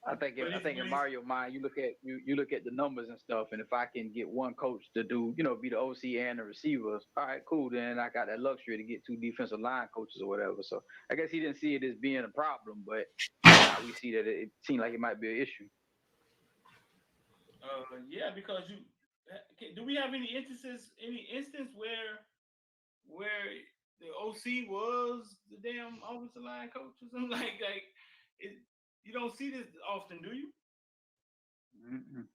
I think in Mario mind, you look at the numbers and stuff, and if I can get one coach to do, be the OC and the receivers, all right, cool. Then I got that luxury to get two defensive line coaches or whatever. So I guess he didn't see it as being a problem, but now we see that it seemed like it might be an issue. Yeah, because do we have any instance where the OC was the damn offensive line coach or something it, you don't see this often, do you?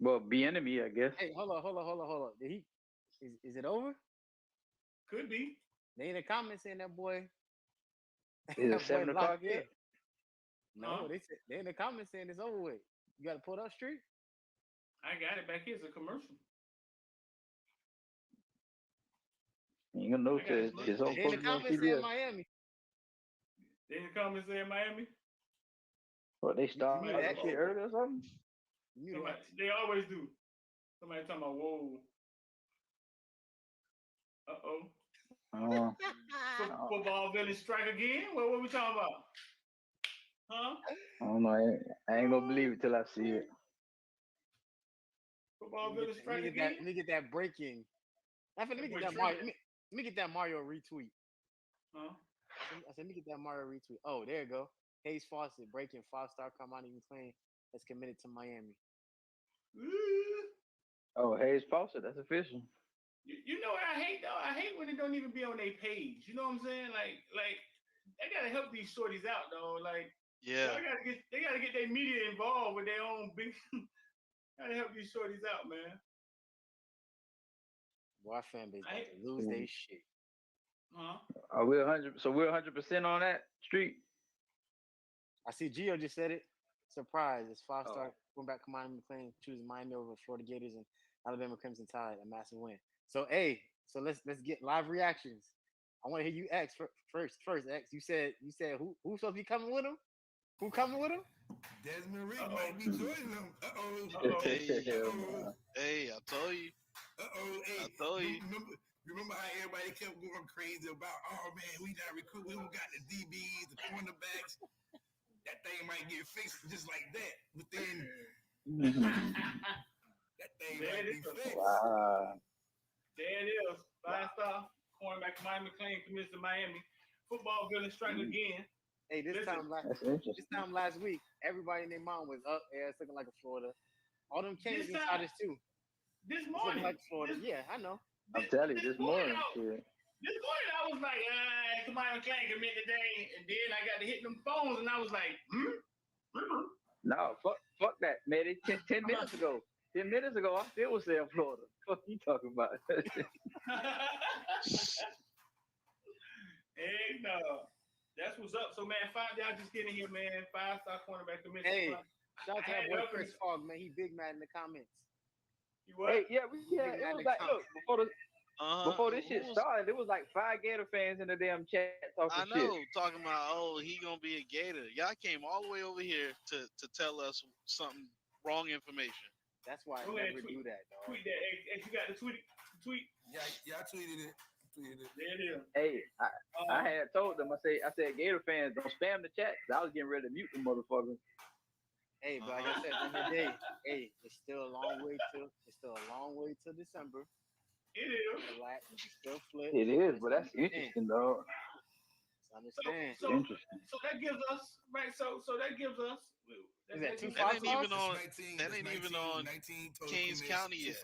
Well, be enemy, I guess. Hey, hold on. Did he? Is it over? Could be. They in the comments saying that boy. Is it 7 o'clock yet? No, they in the comments saying it's over with. You got to pull up street. I got it back here. It's a commercial. You gonna know his whole they in the comments saying Miami. They in the comments saying Miami. What, they started that shit early or something? They always do. Somebody talking about whoa. Football villain strike again? What we talking about? Huh? I don't know. I ain't gonna believe it till I see it. Football villain strike again? Let me get that breaking. Let me get that Mario retweet. Huh? I said, let me get that Mario retweet. Oh, there you go. Hayes Fawcett breaking 5-star Kamari McClain that's committed to Miami. Oh, Hayes Fawcett, that's official. You know what I hate though? I hate when it don't even be on their page. You know what I'm saying? Like they gotta help these shorties out though. Like yeah, they gotta get their media involved with their own big. Gotta help these shorties out, man. Boy, fan base about to lose their shit. Huh? Are we 100? So we're 100% on that street. I see Gio just said it. Surprise! It's 5-star quarterback Kamari McClain choosing Miami over Florida Gators and Alabama Crimson Tide, a massive win. So let's get live reactions. I want to hear you X first. X, you said who's supposed to be coming with him? Who coming with him? Desmond Rick might be joining them. Hey, I told you. Hey, I told you. Remember how everybody kept going crazy about, oh man, we got recruit, we don't got the DBs, the cornerbacks. That thing might get fixed just like that. But then that thing might be fixed. Wow. There it is. 5-star cornerback Kamari McClain commits to Miami. Football villain strike again. Hey, this time last week, everybody in their mom was up there. It's looking like a Florida. All them Kings inside us too. This morning, like Florida. Yeah, I know. I'm telling you, this morning. This morning I was like, Kamari McClain commit today, and then I got to hit them phones, and I was like, No, fuck that, man. 10 minutes ago. 10 minutes ago, I still was saying Florida. What you talking about? Hey, no. That's what's up. So, man, y'all just getting here, man. 5-star cornerback commit. Hey, shout out to that boy Chris Fogg, man. He big mad in the comments. Hey, yeah, it was like, look, before this shit started, it was like 5 Gator fans in the damn chat talking shit. I know, talking about, he gonna be a Gator. Y'all came all the way over here to tell us something wrong information. That's why I never do that, dog. Tweet that. Hey, you got the tweet? Yeah, I tweeted it. There it is. Hey, I had told them, I said, Gator fans, don't spam the chat. I was getting ready to mute the motherfuckers. Hey, but like I said, in the day, it's still a long way till December. It is. It's still flip. It is, but that's interesting, though. Understand. So that gives us right. So that gives us. That ain't even on Kings County yet.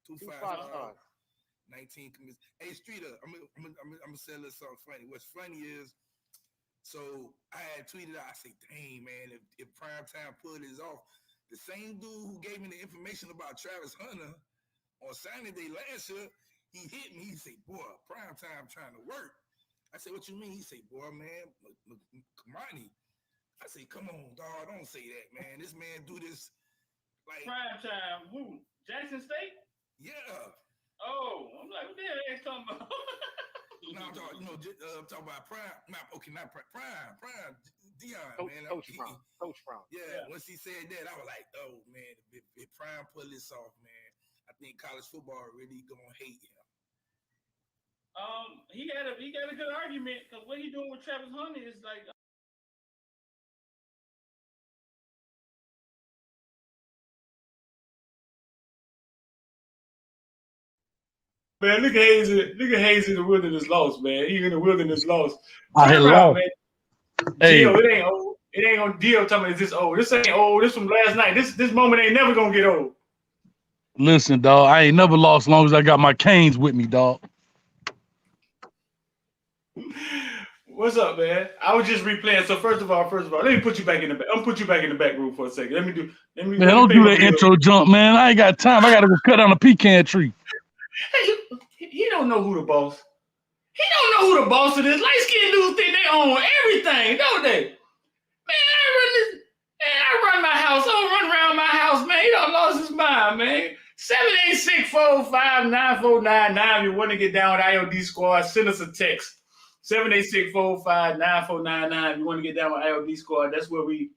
2 5-stars. 19 commits. Hey, Streeter, I'm gonna say a little something funny. What's funny is, so I had tweeted out. I say, "Dang man, if Primetime pulled this off, the same dude who gave me the information about Travis Hunter on Saturday last year, he hit me. He say, boy, Primetime trying to work." I said, "What you mean?" He say, "Boy, man, Kamani." I say, "Come on, dog, don't say that, man. This man do this like Primetime. Who? Jackson State? Yeah. Oh, I'm like, what the hell are you talking about? No, I'm talking, I'm talking about Prime. Not Prime. Dion, man. Coach Brown. Yeah, once he said that, I was like, oh man, if Prime pull this off, man, I think college football really gonna hate him. He got a good argument because what he doing with Travis Hunter is like Man, look at Hayes in the wilderness lost, man. He in the wilderness lost. I had Turn around, lost. man. Hey. Gio, it ain't old. It ain't on Dio talking about is this old. This ain't old. This from last night. This moment ain't never gonna get old. Listen, dog, I ain't never lost as long as I got my canes with me, dog. What's up, man? I was just replaying. So first of all, let me put you back in the back. I'm gonna put you back in the back room for a second. Let me Man, don't do that intro jump, man. I ain't got time. I gotta go cut down a pecan tree. Hey, he don't know who the boss. He don't know who the boss of this. Light skinned dudes think they own everything, don't they? Man, I run my house. I don't run around my house, man. He done lost his mind, man. 786-459-4999. If you want to get down with IOD Squad, send us a text. 786-459-9499. If you want to get down with IOD Squad, that's where we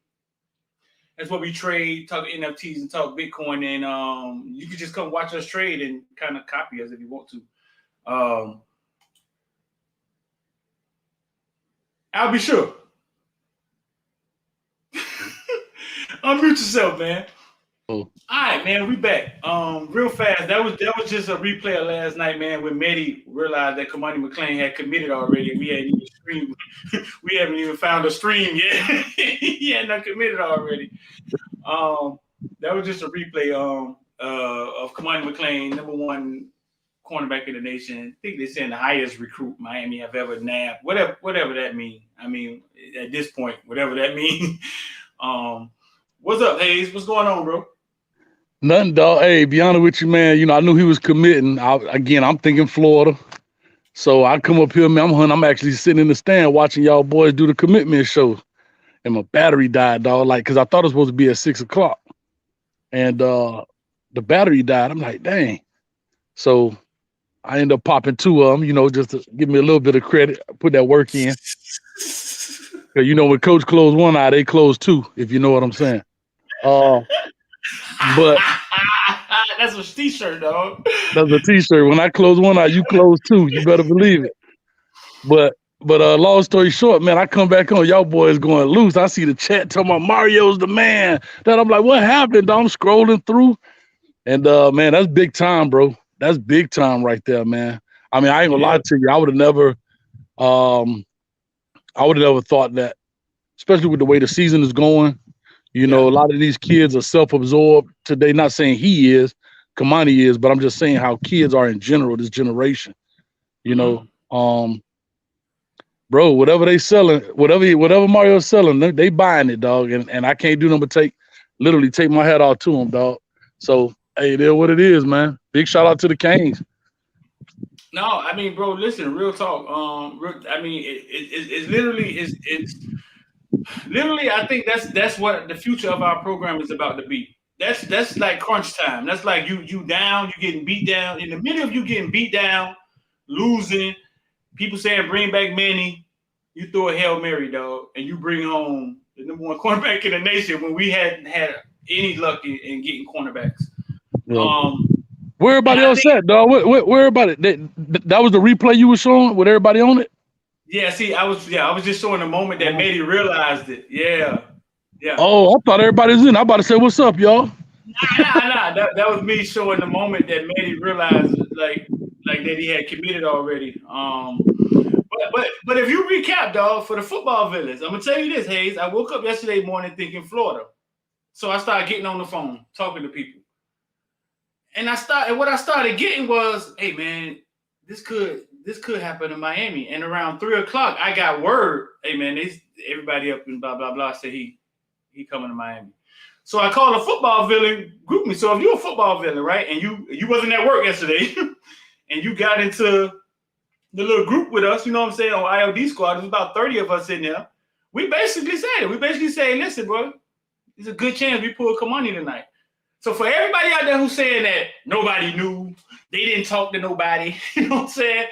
trade, talk NFTs and talk Bitcoin. And you can just come watch us trade and kind of copy us if you want to. I'll be sure. Unmute yourself, man. Oh. All right, man, we back. Real fast. That was just a replay of last night, man, when Mehdi realized that Kamari McClain had committed already. We hadn't even streamed. We haven't even found a stream yet. He had not committed already. That was just a replay of Kamari McClain, number one cornerback in the nation. I think they're saying the highest recruit Miami have ever nabbed. Whatever that means. I mean, at this point, whatever that means. What's up, Hayes? What's going on, bro? Nothing, dog. Hey, be honest with you, man. You know, I knew he was committing. I'm thinking Florida. So I come up here, man. I'm actually sitting in the stand watching y'all boys do the commitment show. And my battery died, dog. Like, because I thought it was supposed to be at 6:00. And the battery died. I'm like, dang. So I end up popping two of them, you know, just to give me a little bit of credit. Put that work in. Because, you know, when coach closed one eye, they closed two, if you know what I'm saying. But that's a t-shirt, dog. That's a t-shirt. When I close one eye, you close two. You better believe it. But long story short, man, I come back on, y'all boys going loose. I see the chat talking about Mario's the man. Then I'm like, what happened? I'm scrolling through. And man, that's big time, bro. That's big time right there, man. I mean, I ain't gonna lie to you. I would have never thought that, especially with the way the season is going. You know, a lot of these kids are self-absorbed today. Not saying he is, Kamani is, but I'm just saying how kids are in general, this generation. You know, bro, whatever they selling, whatever Mario's selling, they buying it, dog. And I can't do nothing but literally take my hat off to them, dog. So, hey, they're what it is, man. Big shout out to the Canes. No, I mean, bro, listen, real talk. I mean, it's literally, I think that's what the future of our program is about to be. That's like crunch time. That's like you down, you getting beat down. In the middle of you getting beat down, losing, people saying bring back Manny, you throw a Hail Mary, dog, and you bring home the number one cornerback in the nation when we hadn't had any luck in getting cornerbacks. Yeah. Where everybody else at, dog? Where everybody? That was the replay you were showing with everybody on it? Yeah, see, I was just showing the moment that Mehdi realized it. Yeah. Oh, I thought everybody was in. I'm about to say, what's up, y'all? Nah. That was me showing the moment that Mehdi realized like that he had committed already. But if you recap, dog, for the football villains, I'm gonna tell you this, Hayes. I woke up yesterday morning thinking Florida. So I started getting on the phone, talking to people. And what I started getting was, hey man, this could happen in Miami. And around 3:00, I got word, hey man, everybody up and blah blah blah said he coming to Miami. So I called a football villain group me. So if you're a football villain, right, and you wasn't at work yesterday, and you got into the little group with us, you know what I'm saying, on IOD Squad, there's about 30 of us in there. We basically said it. We basically say, listen, bro, there's a good chance we pull Kamani tonight. So for everybody out there who's saying that nobody knew, they didn't talk to nobody, you know what I'm saying?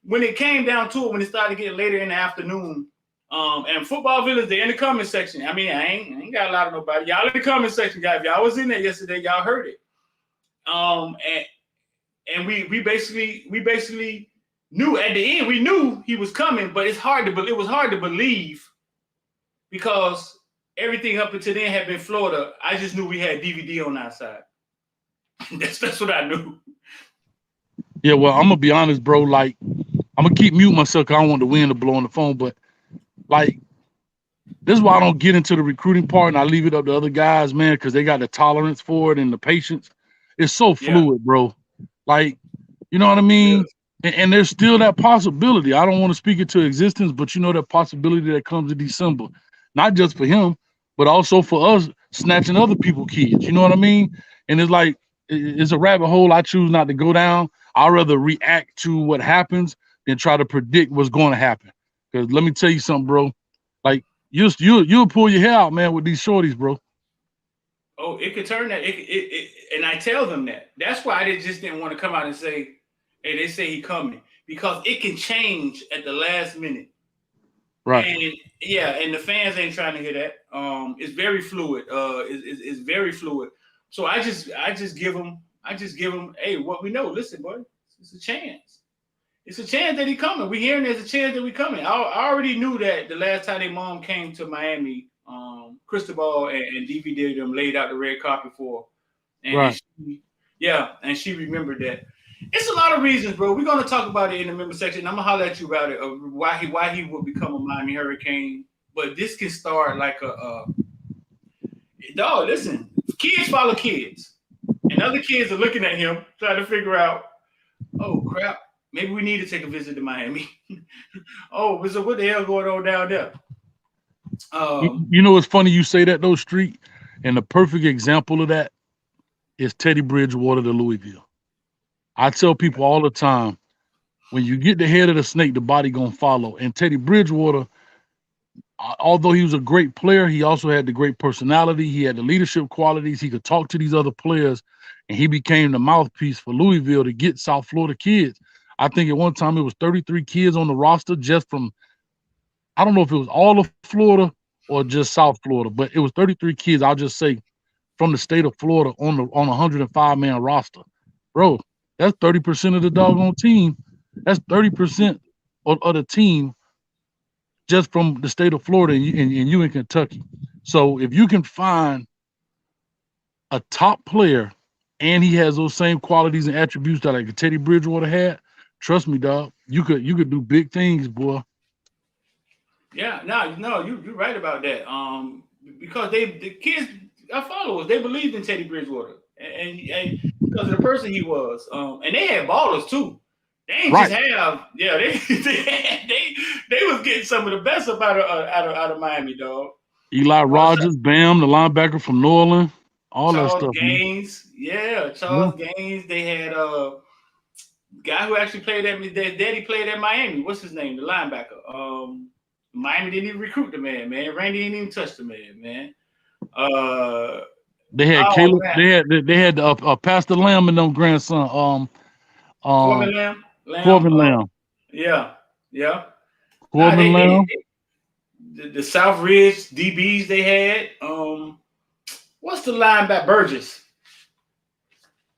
When it came down to it, when it started getting later in the afternoon, and football villains, they're in the comment section. I mean, I ain't got a lot of nobody. Y'all in the comment section, guys. If y'all was in there yesterday, y'all heard it. And we basically knew at the end, we knew he was coming, but it was hard to believe because everything up until then had been Florida. I just knew we had DVD on our side. That's what I knew. Yeah, well, I'm gonna be honest, bro. Like, I'm gonna keep mute myself because I don't want the wind to blow on the phone. But like, this is why I don't get into the recruiting part and I leave it up to other guys, man, because they got the tolerance for it and the patience. It's so Yeah, fluid, bro. Like, you know what I it mean? is. And there's still that possibility. I don't want to speak it to existence, but you know that possibility that comes in December, not just for him, but also for us snatching other people's kids. You know what I mean? And it's like it's a rabbit hole I choose not to go down. I'd rather react to what happens than try to predict what's going to happen. Because let me tell you something, bro. Like you'll pull your hair out, man, with these shorties, bro. Oh, it could turn that. And I tell them that. That's why I just didn't want to come out and say, "Hey, they say he coming," because it can change at the last minute. Right. And yeah, and the fans ain't trying to hear that. It's very fluid. It's very fluid. So I just give them, hey, what we know. Listen, boy, it's a chance. It's a chance that he coming. We hearing there's a chance that we coming. I already knew that the last time their mom came to Miami, Cristobal and DVD them laid out the red carpet for her. Right. And she remembered that. It's a lot of reasons, bro. We're gonna talk about it in the member section. I'm gonna holler at you about it. Why he would become a Miami Hurricane. But this can start like a dog. Listen, kids follow kids, and other kids are looking at him trying to figure out. Oh crap! Maybe we need to take a visit to Miami. Oh, so what the hell going on down there? You know, it's funny you say that though, Street, and the perfect example of that is Teddy Bridgewater to Louisville. I tell people all the time, when you get the head of the snake, the body gonna follow. And Teddy Bridgewater, although he was a great player, he also had the great personality. He had the leadership qualities. He could talk to these other players, and he became the mouthpiece for Louisville to get South Florida kids. I think at one time it was 33 kids on the roster just from, I don't know if it was all of Florida or just South Florida, but it was 33 kids, I'll just say, from the state of Florida on a 105-man roster. Bro, that's 30% of the doggone team. That's 30% of the team just from the state of Florida and you in Kentucky. So if you can find a top player and he has those same qualities and attributes that like Teddy Bridgewater had, trust me, dog, you could do big things, boy. Yeah, no, you're right about that. Because the kids are followers, they believed in Teddy Bridgewater, and because of the person he was. And they had ballers too. They ain't Right. just have, yeah, they was getting some of the best up out of Miami, dog. Eli Rogers, Bam, the linebacker from New Orleans, all that Charles stuff. Gaines, Charles Gaines. They had a guy who actually played at their daddy played at Miami. What's his name? The linebacker. Miami didn't even recruit the man. Randy didn't even touch the man. They had Caleb. They had Pastor Lamb and them grandson. Corbin Lamb. Corbin Lamb. Yeah. Corbin Lamb. The South Ridge DBs they had. What's the linebacker? Burgess.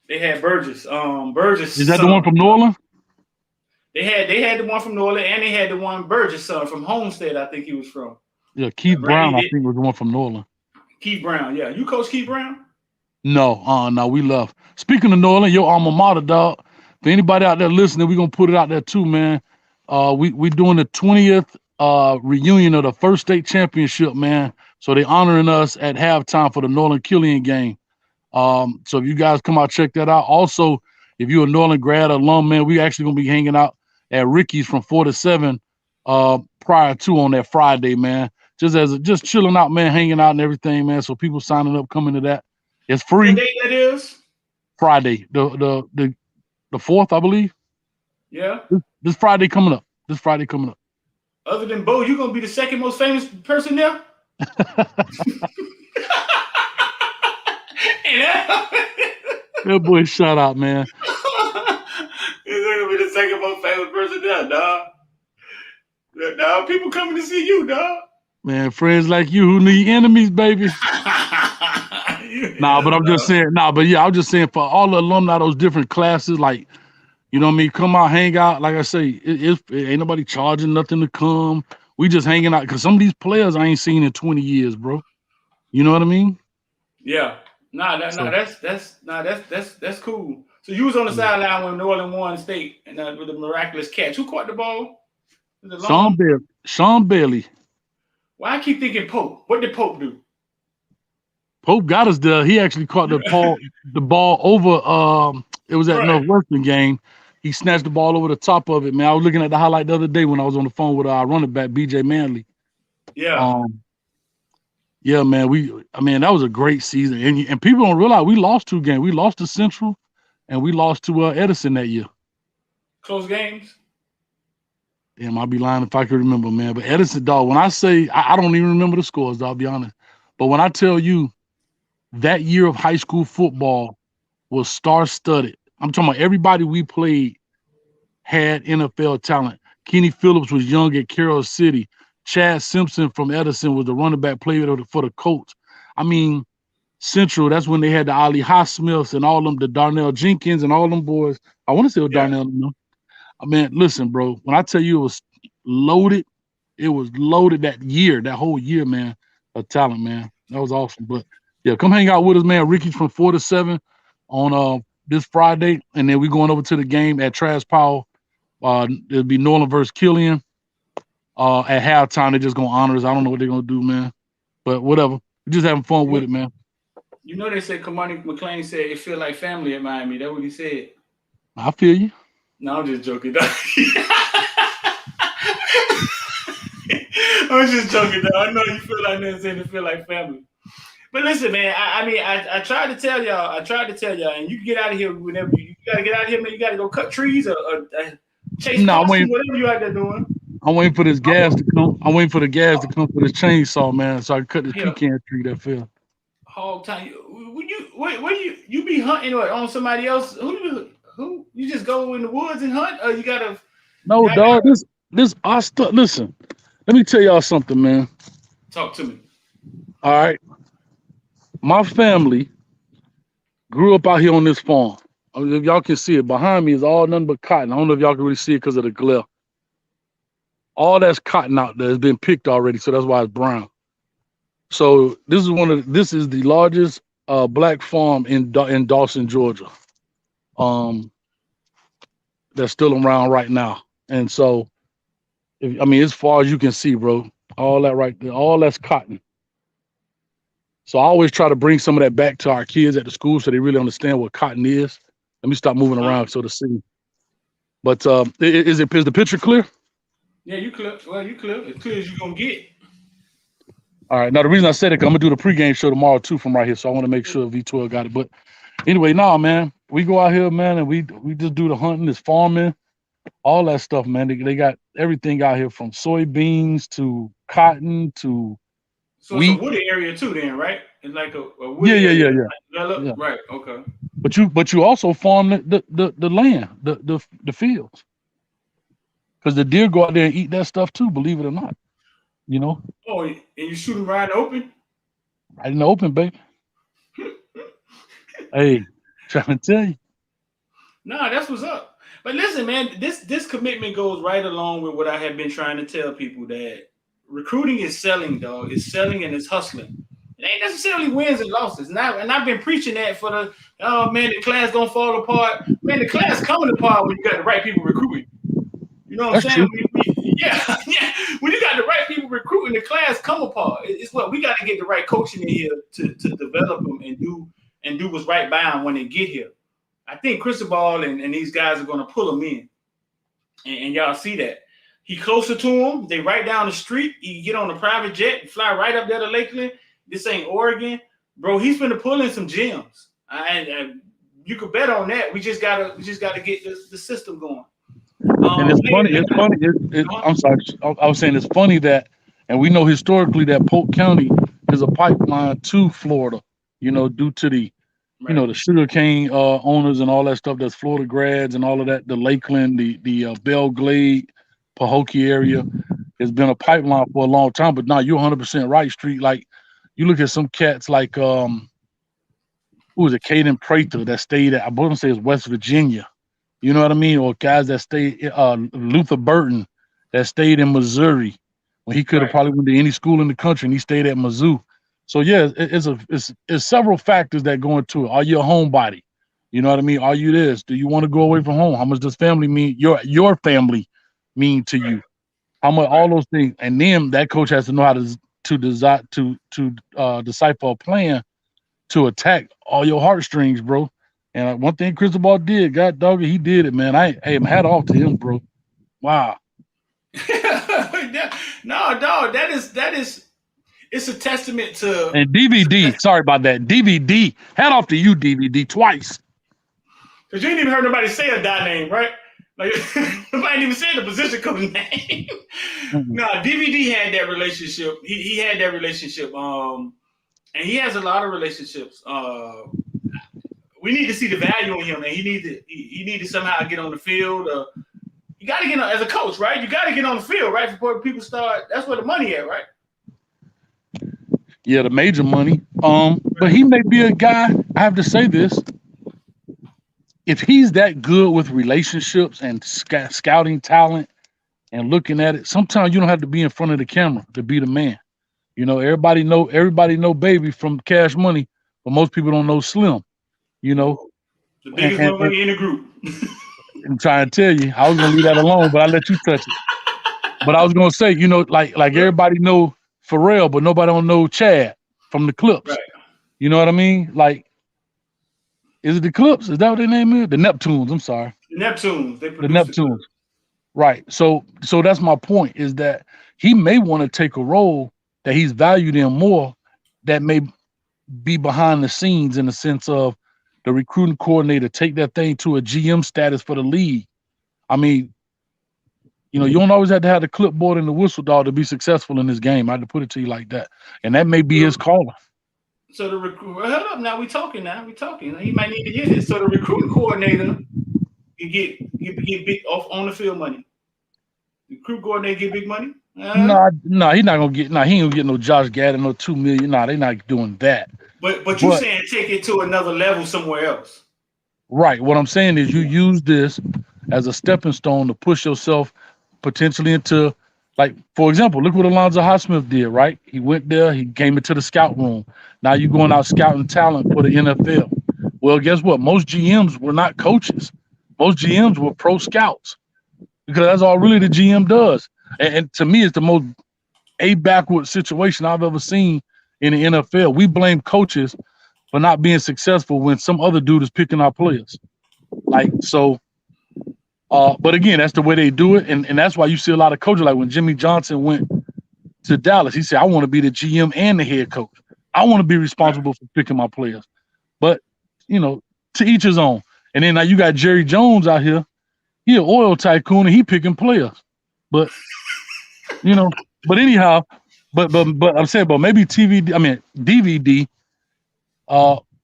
They had Burgess. Burgess. Is that the one from New Orleans? They had the one from New Orleans, and they had the one Burgess son from Homestead. I think he was from. Yeah, Keith Brown. I think was the one from New Orleans. Keith Brown. Yeah, you coach Keith Brown? No, we left. Speaking of New Orleans, your alma mater, dog. For anybody out there listening, we're gonna put it out there too, man. We doing the 20th reunion of the first state championship, man. So they honoring us at halftime for the Northern Killian game. So if you guys come out, check that out. Also, if you're a Northern grad alum, man, we actually gonna be hanging out at Ricky's from 4 to 7 prior to on that Friday, man. Just chilling out, man, hanging out and everything, man. So people signing up, coming to that. It's free. What date that is? Friday, the 4th, I believe. Yeah. This Friday coming up. Other than Bo, you gonna be the second most famous person there? That boy, shout out, man. He's gonna be the second most famous person there, dog. Dog, people coming to see you, dog. Man, friends like you who need enemies, baby. But I'm just saying. But yeah, I'm just saying for all the alumni, those different classes, like, you know what I mean? Come out, hang out. Like I say, it ain't nobody charging nothing to come. We just hanging out because some of these players I ain't seen in 20 years, bro. You know what I mean? Yeah. That's cool. So you was on the sideline when New Orleans won state and with the miraculous catch. Who caught the ball? Sean Bailey. Why I keep thinking Pope? What did Pope do? Pope got us there. He actually caught the ball over. It was at Northwestern game. He snatched the ball over the top of it. Man, I was looking at the highlight the other day when I was on the phone with our running back BJ Manley. Yeah. Yeah, man. That was a great season, and people don't realize we lost 2 games. We lost to Central, and we lost to Edison that year. Close games. Damn, I'd be lying if I could remember, man. But Edison, dog. When I say I don't even remember the scores, dog, I'll be honest. But when I tell you that year of high school football was star-studded. I'm talking about everybody we played had NFL talent. Kenny Phillips was young at Carroll City. Chad Simpson from Edison was the running back player for the Colts. I mean, Central, that's when they had the Ali Highsmiths and all them, the Darnell Jenkins and all them boys. I want to say it was Darnell. No. I mean, listen, bro, when I tell you it was loaded that whole year, man, of talent, man. That was awesome. But, yeah, come hang out with us, man. Ricky's from 4 to 7 on this Friday, and then we're going over to the game at Trash Power. It'll be Nolan versus Killian. At halftime, they're just gonna honor us. I don't know what they're gonna do, man. But whatever. We're just having fun with it, man. You know they said Kamari McClain said it feel like family at Miami. That's what he said. I feel you. No, I'm just joking. I'm just joking, though. I know you feel like that saying it feel like family. But listen, man, I tried to tell y'all, and you can get out of here whenever you gotta get out of here, man. You gotta go cut trees or chase whatever you out there doing. I'm waiting for this gas to come. I'm waiting for the gas to come for this chainsaw, man, so I can cut this pecan tree that fell. Hog time. You be hunting or on somebody else? Who you just go in the woods and hunt, or you gotta? No, dog. Listen. Let me tell y'all something, man. Talk to me. All right. My family grew up out here on this farm. If y'all can see it, behind me is all nothing but cotton. I don't know if y'all can really see it because of the glare. All that's cotton out there has been picked already, so that's why it's brown. So this is the largest black farm in Dawson, Georgia. That's still around right now. And so, as far as you can see, bro, all that right there, all that's cotton. So I always try to bring some of that back to our kids at the school so they really understand what cotton is. Let me stop moving around so to see. But is the picture clear? Yeah, you clear. Well, you clear. As clear as you're going to get. All right. Now, the reason I said it, because I'm going to do the pregame show tomorrow, too, from right here. So I want to make sure V12 got it. But anyway, man, we go out here, man, and we just do the hunting, this farming, all that stuff, man. They got everything out here from soybeans to cotton to so wheat. It's a wooded area, too, then, right? It's like a wooded area. Yeah. Right, okay. But you also farm the land, the fields. Because the deer go out there and eat that stuff too, believe it or not. You know? Oh, and you shoot them right open? Right in the open, baby. Hey, trying to tell you. Nah, that's what's up. But listen, man, this commitment goes right along with what I have been trying to tell people, that recruiting is selling, dog. It's selling and it's hustling. It ain't necessarily wins and losses. And I've been preaching that for the class gonna fall apart. Man, the class coming apart when you got the right people recruiting. You know what I'm saying? Yeah. When you got the right people recruiting, the class come apart. It's what we got to get the right coaching in here to develop them and do what's right by them when they get here. I think Cristobal and these guys are going to pull them in, and y'all see that. He closer to them. They right down the street. He get on a private jet and fly right up there to Lakeland. This ain't Oregon, bro. He's finna pull in some gems. You could bet on that. We just gotta get the system going. And it's funny. I'm sorry. I was saying it's funny that, and we know historically that Polk County is a pipeline to Florida. You know, due to the, the sugarcane owners and all that stuff. That's Florida grads and all of that. The Lakeland, the Belle Glade, Pahokee area has been a pipeline for a long time. But now you're 100% right, Street. Like you look at some cats like who was it, Caden Prather that stayed at, I want to say it's West Virginia. You know what I mean? Or guys that stayed, Luther Burton that stayed in Missouri when he could have probably went to any school in the country, and he stayed at Mizzou. So yeah, it's several factors that go into it. Are you a homebody? You know what I mean? Are you this? Do you want to go away from home? How much does family mean? Your family mean to you? How much? All those things, and then that coach has to know how to decipher a plan to attack all your heartstrings, bro. And one thing Cristobal did, God dog, he did it, man. I'm hat off to him, bro. Wow. No, dog, that is it's a testament to. And DVD, sorry about that. DVD, hat off to you, DVD, twice. Because you ain't even heard nobody say a dot name, right? Like nobody ain't even said the position coach name. No, DVD had that relationship. He had that relationship. And he has a lot of relationships. We need to see the value in him, and he need to somehow get on the field. You got to get on as a coach, right? You got to get on the field, right? Before people start. That's where the money at, right? Yeah, the major money. But he may be a guy. I have to say this. If he's that good with relationships and scouting talent and looking at it, sometimes you don't have to be in front of the camera to be the man. You know, everybody know Baby from Cash Money, but most people don't know Slim. You know, the biggest money in the group. I'm trying to tell you, I was gonna leave that alone, but I let you touch it. But I was gonna say, you know, like everybody know Pharrell, but nobody don't know Chad from the Clips. Right. You know what I mean? Like, is it the Clips? Is that what their name is? The Neptunes. I'm sorry. Neptunes. They The Neptunes. Right. So that's my point, is that he may want to take a role that he's valued in more, that may be behind the scenes in the sense of the recruiting coordinator, take that thing to a GM status for the league. I mean, you know, you don't always have to have the clipboard and the whistle dog to be successful in this game. I had to put it to you like that. And that may be his calling. So the hold up, now we talking. He might need to hear this. So the recruiting coordinator can get big off on the field money. The recruiting coordinator get big money? No, he's not gonna get. He ain't gonna get no Josh Gad, no $2 million. No, they're not doing that. But you saying take it to another level somewhere else? Right. What I'm saying is you use this as a stepping stone to push yourself potentially into, like, for example, look what Alonzo Highsmith did. Right. He went there. He came into the scout room. Now you're going out scouting talent for the NFL. Well, guess what? Most GMs were not coaches. Most GMs were pro scouts, because that's all really the GM does. And to me, it's the most backward situation I've ever seen in the NFL. We blame coaches for not being successful when some other dude is picking our players. Like, so, but again, that's the way they do it. And that's why you see a lot of coaches, like when Jimmy Johnson went to Dallas, he said, I want to be the GM and the head coach. I want to be responsible for picking my players. But, you know, to each his own. And then now you got Jerry Jones out here. He an oil tycoon and he picking players. But, you know, but anyhow, but I'm saying, but maybe DVD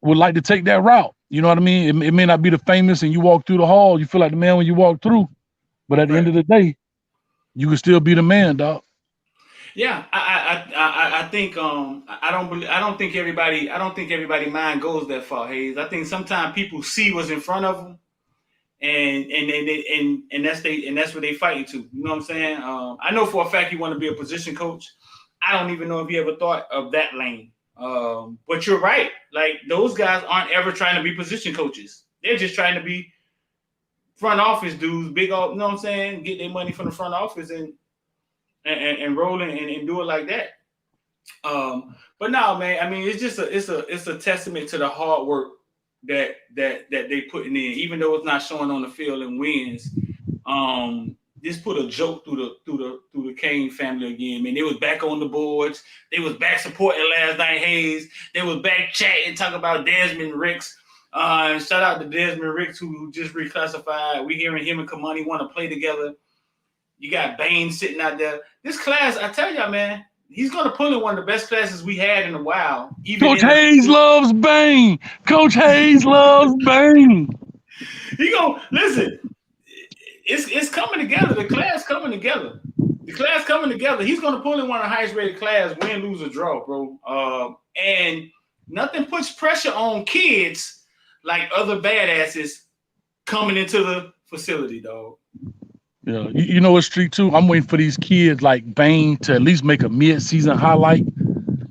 would like to take that route. You know what I mean? It may not be the famous and you walk through the hall, you feel like the man when you walk through, but at the end of the day, you can still be the man, dog. Yeah, I think I don't think everybody mind goes that far, Hayes. I think sometimes people see what's in front of them, and that's what they fighting to. You know what I'm saying? I know for a fact you want to be a position coach. I don't even know if you ever thought of that lane. But you're right. Like, those guys aren't ever trying to be position coaches. They're just trying to be front office dudes, big old, you know what I'm saying? Get their money from the front office and roll and do it like that. But no, man, I mean, it's a testament to the hard work that they putting in, even though it's not showing on the field and wins. This put a joke through the Kane family again, man. They was back on the boards. They was back supporting last night, Hayes. They was back chatting, talking about Desmond Ricks. Shout out to Desmond Ricks, who just reclassified. We hearing him and Kamani want to play together. You got Bain sitting out there. This class, I tell y'all, man, he's going to pull in one of the best classes we had in a while. Coach Hayes loves Bain. Coach Hayes loves Bain. He gonna listen. It's coming together. The class coming together. He's going to pull in one of the highest rated class, win, lose, or draw, bro. And nothing puts pressure on kids like other badasses coming into the facility, dog. Yeah, you know what, Street too? I'm waiting for these kids like Bain to at least make a mid-season highlight.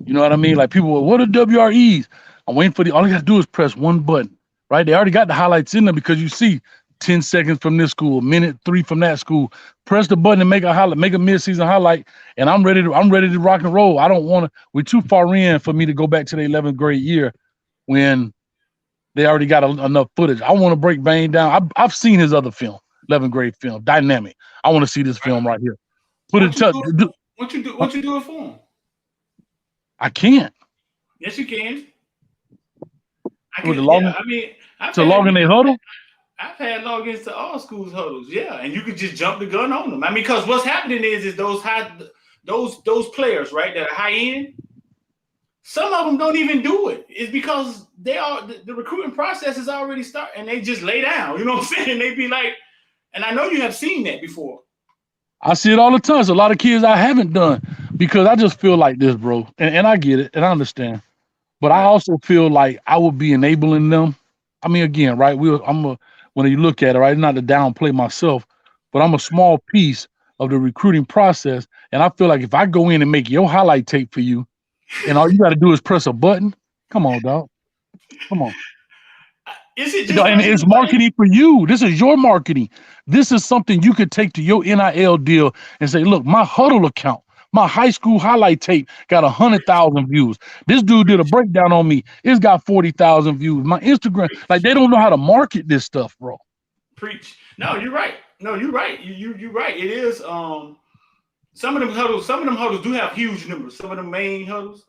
You know what I mean? Like, people, what are WREs? I'm waiting for all they got to do is press one button. right? They already got the highlights in there because you see 10 seconds from this school, minute 3 from that school. Press the button and make a highlight, make a mid-season highlight, and I'm ready to rock and roll. I don't want to. We're too far in for me to go back to the 11th grade year when they already got enough footage. I want to break Bane down. I've seen his other film, 11th grade film, Dynamic. I want to see this film right here. What you do it for him? I can't. Yes, you can. I mean, to log in their huddle. I've had logins to all schools huddles, yeah, and you could just jump the gun on them. I mean, because what's happening is those players, right, that are high end. Some of them don't even do it. It's because the recruiting process is already started, and they just lay down. You know what I'm saying? They be like, and I know you have seen that before. I see it all the time. There's a lot of kids I haven't done because I just feel like this, bro, and I get it and I understand, but I also feel like I would be enabling them. I mean, again, right? When you look at it, right, not to downplay myself, but I'm a small piece of the recruiting process. And I feel like if I go in and make your highlight tape for you, and all you got to do is press a button, come on, dog. Come on. Is it just and it's marketing for you. This is your marketing. This is something you could take to your NIL deal and say, look, my huddle account, my high school highlight tape got 100,000 views. This dude did a breakdown on me. It's got 40,000 views. My Instagram, like they don't know how to market this stuff, bro. Preach. No, you're right. No, you're right. You're right. It is. Some of them huddles do have huge numbers. Some of the main huddles,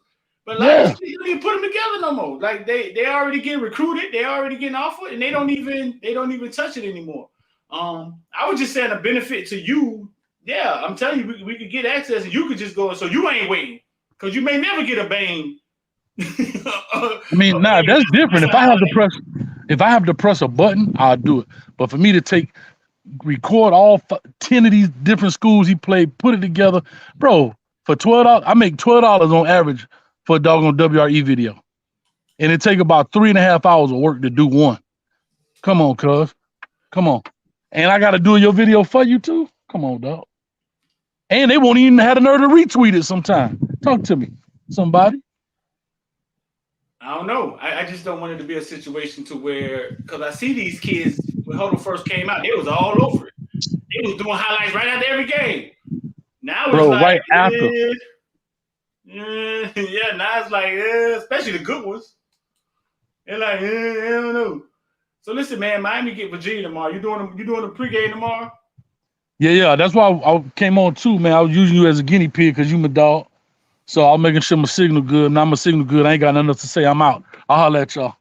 but like you don't even put them together no more. Like they already get recruited. They already getting offered, and they don't even touch it anymore. I was just saying a benefit to you. Yeah, I'm telling you, we could get access, and you could just go. So you ain't waiting because you may never get a Bane. I mean, that's different. If I have to press a button, I'll do it. But for me to record all 10 of these different schools he played, put it together, bro. For $12, I make $12 on average for a doggone WRE video, and it take about 3.5 hours of work to do one. Come on, cuz. Come on. And I got to do your video for you too. Come on, dog. And they won't even have the nerve to retweet it sometime. Talk to me, somebody. I don't know. I just don't want it to be a situation to where, because I see these kids when Huddle first came out, they was all over it. They was doing highlights right after every game. Now it's like, right after. Yeah, now it's like, especially the good ones. They're like, I don't know. So listen, man, Miami get Virginia tomorrow. You doing a pregame tomorrow? Yeah. That's why I came on too, man. I was using you as a guinea pig because you my dog. So I'm making sure my signal good. Now my signal good. I ain't got nothing else to say. I'm out. I'll holler at y'all.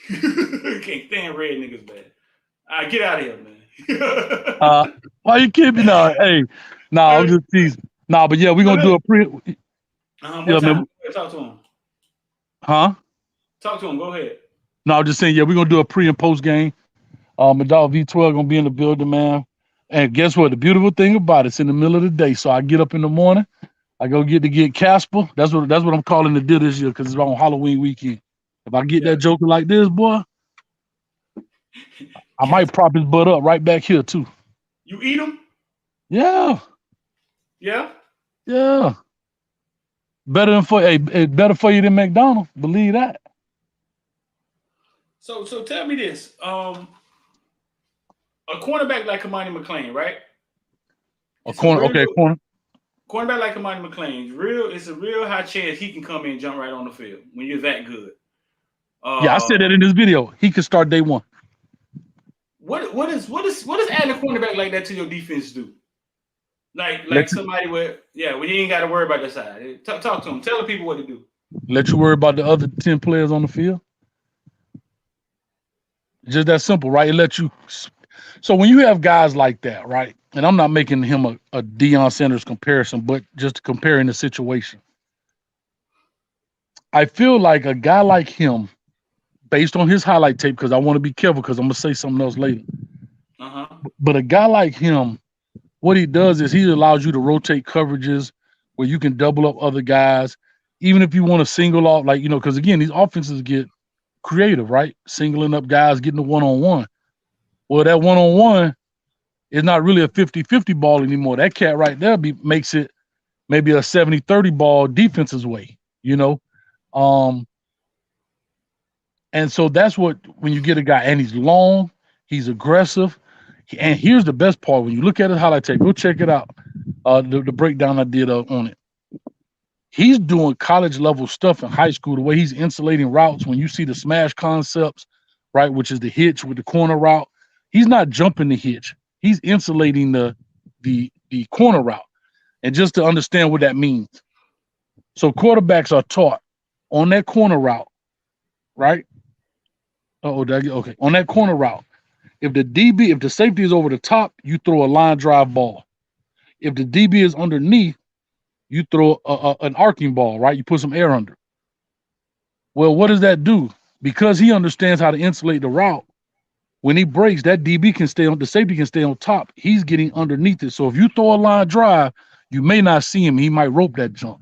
Can't stand red niggas, man. All right, get out of here, man. Why you kidding? I'm just teasing. But yeah, we're gonna do a pre. Man. Talk to him. Huh? Talk to him. Go ahead. No, I'm just saying, yeah, we're gonna do a pre and post game. My dog V12 gonna be in the building, man. And guess what? The beautiful thing about it's in the middle of the day. So I get up in the morning, I go get Casper. That's what I'm calling the deal this year because it's on Halloween weekend. If I get that joker like this, boy, I might prop his butt up right back here too. You eat him? Yeah. Yeah. Yeah. Better for you than McDonald's. Believe that. So tell me this. A cornerback like Kamari McClain, right? Corner. Cornerback like Kamari McClain, it's a real high chance he can come in and jump right on the field when you're that good. I said that in this video. He could start day one. What does adding a cornerback like that to your defense do? Like somebody when you ain't got to worry about that side. Talk to him. Tell the people what to do. Let you worry about the other 10 players on the field. Just that simple, right? It lets you. So when you have guys like that, right? And I'm not making him a Deion Sanders comparison, but just comparing the situation. I feel like a guy like him, based on his highlight tape, because I want to be careful because I'm going to say something else later. But a guy like him, what he does is he allows you to rotate coverages where you can double up other guys, even if you want to single off, because again, these offenses get creative, right? Singling up guys, getting the one-on-one. Well, that one-on-one is not really a 50-50 ball anymore. That cat right there makes it maybe a 70-30 ball defense's way, And so that's what, when you get a guy and he's long, he's aggressive. And here's the best part. When you look at his highlight tape, go check it out. The breakdown I did on it. He's doing college level stuff in high school, the way he's insulating routes. When you see the smash concepts, right, which is the hitch with the corner route, he's not jumping the hitch. He's insulating the corner route. And just to understand what that means. So quarterbacks are taught on that corner route, right? Okay. On that corner route, if the safety is over the top, you throw a line drive ball. If the DB is underneath, you throw an arcing ball, right? You put some air under. Well, what does that do? Because he understands how to insulate the route, when he breaks, that DB can stay on, the safety can stay on top. He's getting underneath it. So if you throw a line drive, you may not see him. He might rope that jump.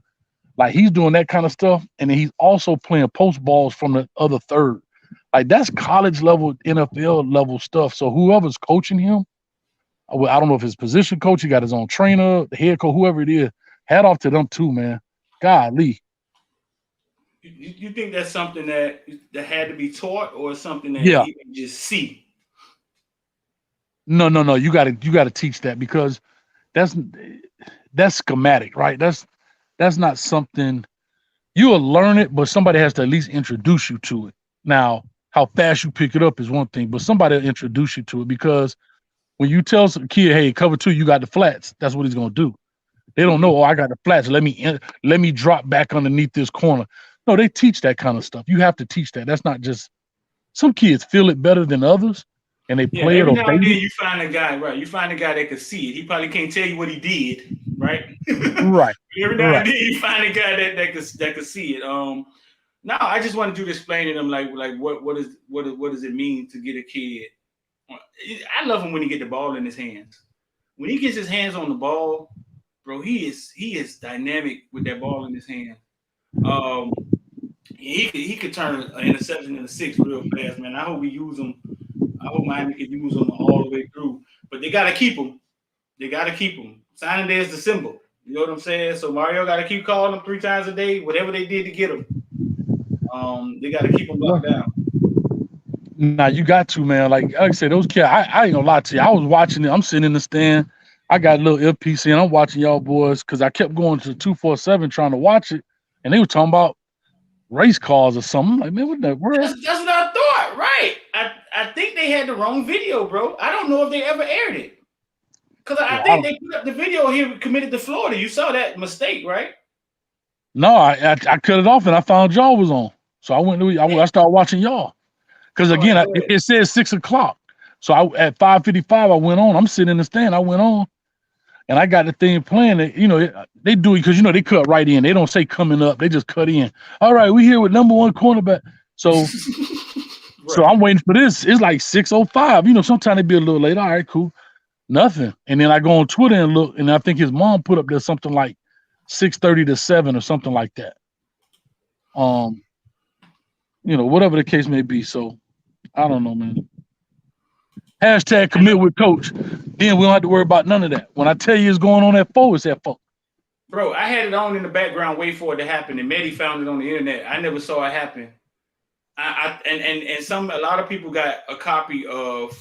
Like, he's doing that kind of stuff. And then he's also playing post balls from the other third. Like, that's college level, NFL level stuff. So whoever's coaching him, I don't know if his position coach, he got his own trainer, the head coach, whoever it is, hat off to them too, man. Golly. You think that's something that had to be taught, or something that Yeah. he can just see? No. You gotta teach that, because that's schematic, right? That's not something you will learn it, but somebody has to at least introduce you to it. Now, how fast you pick it up is one thing, but somebody will introduce you to it, because when you tell some kid, hey, cover two, you got the flats, that's what he's gonna do. They don't know, oh, I got the flats. Let me drop back underneath this corner. No, they teach that kind of stuff. You have to teach that. That's not just, some kids feel it better than others, and they play it. Every now and then you find a guy, right? You find a guy that can see it. He probably can't tell you what he did, right? Right. Every now and then you find a guy that can see it. Now I just wanted you to explain to them like what does it mean to get a kid. I love him when he get the ball in his hands. When he gets his hands on the ball, bro, he is dynamic with that ball in his hand. He could turn an interception into 6 real fast, man. I hope we use him. I hope Miami can use him all the way through. But they gotta keep him. Signing day is the symbol. You know what I'm saying? So Mario got to keep calling him 3 times a day, whatever they did to get him. They got to keep him locked down. Nah, you got to, man. Like I said, those kids, I ain't gonna lie to you. I was watching it. I'm sitting in the stand. I got a little earpiece in. I'm watching y'all boys, because I kept going to 247 trying to watch it, and they were talking about race cars or something. I'm like, man, what the world? That's what I thought, right? I think they had the wrong video, bro. I don't know if they ever aired it. Because I think they put up the video he committed to Florida. You saw that mistake, right? No, I cut it off and I found y'all was on. So I started watching y'all. Because again, it says 6 o'clock. So at 5:55, I went on. I'm sitting in the stand. I went on. And I got the thing playing. They do it because, they cut right in. They don't say coming up. They just cut in. All right, we here with number 1 cornerback. So Right. So I'm waiting for this. It's like 6:05. Sometimes they be a little late. All right, cool. Nothing. And then I go on Twitter and look, and I think his mom put up there something like 6:30 to 7 or something like that. Whatever the case may be. So I don't know, man. Hashtag commit with coach. Then we don't have to worry about none of that. When I tell you it's going on at 4, it's at 4. Bro, I had it on in the background, wait for it to happen, and Mehdi found it on the internet. I never saw it happen. A lot of people got a copy of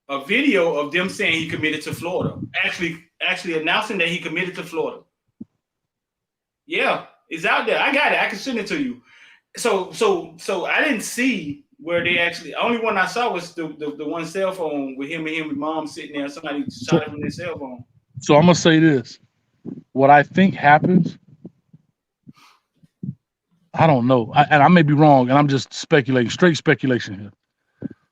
a video of them saying he committed to Florida. Actually announcing that he committed to Florida. Yeah, it's out there. I got it. I can send it to you. So I didn't see where they actually. Only one I saw was the one cell phone with him and his mom sitting there. Somebody shot it from their cell phone. So I'm gonna say this. What I think happens, I don't know, and I may be wrong, and I'm just speculating, straight speculation here.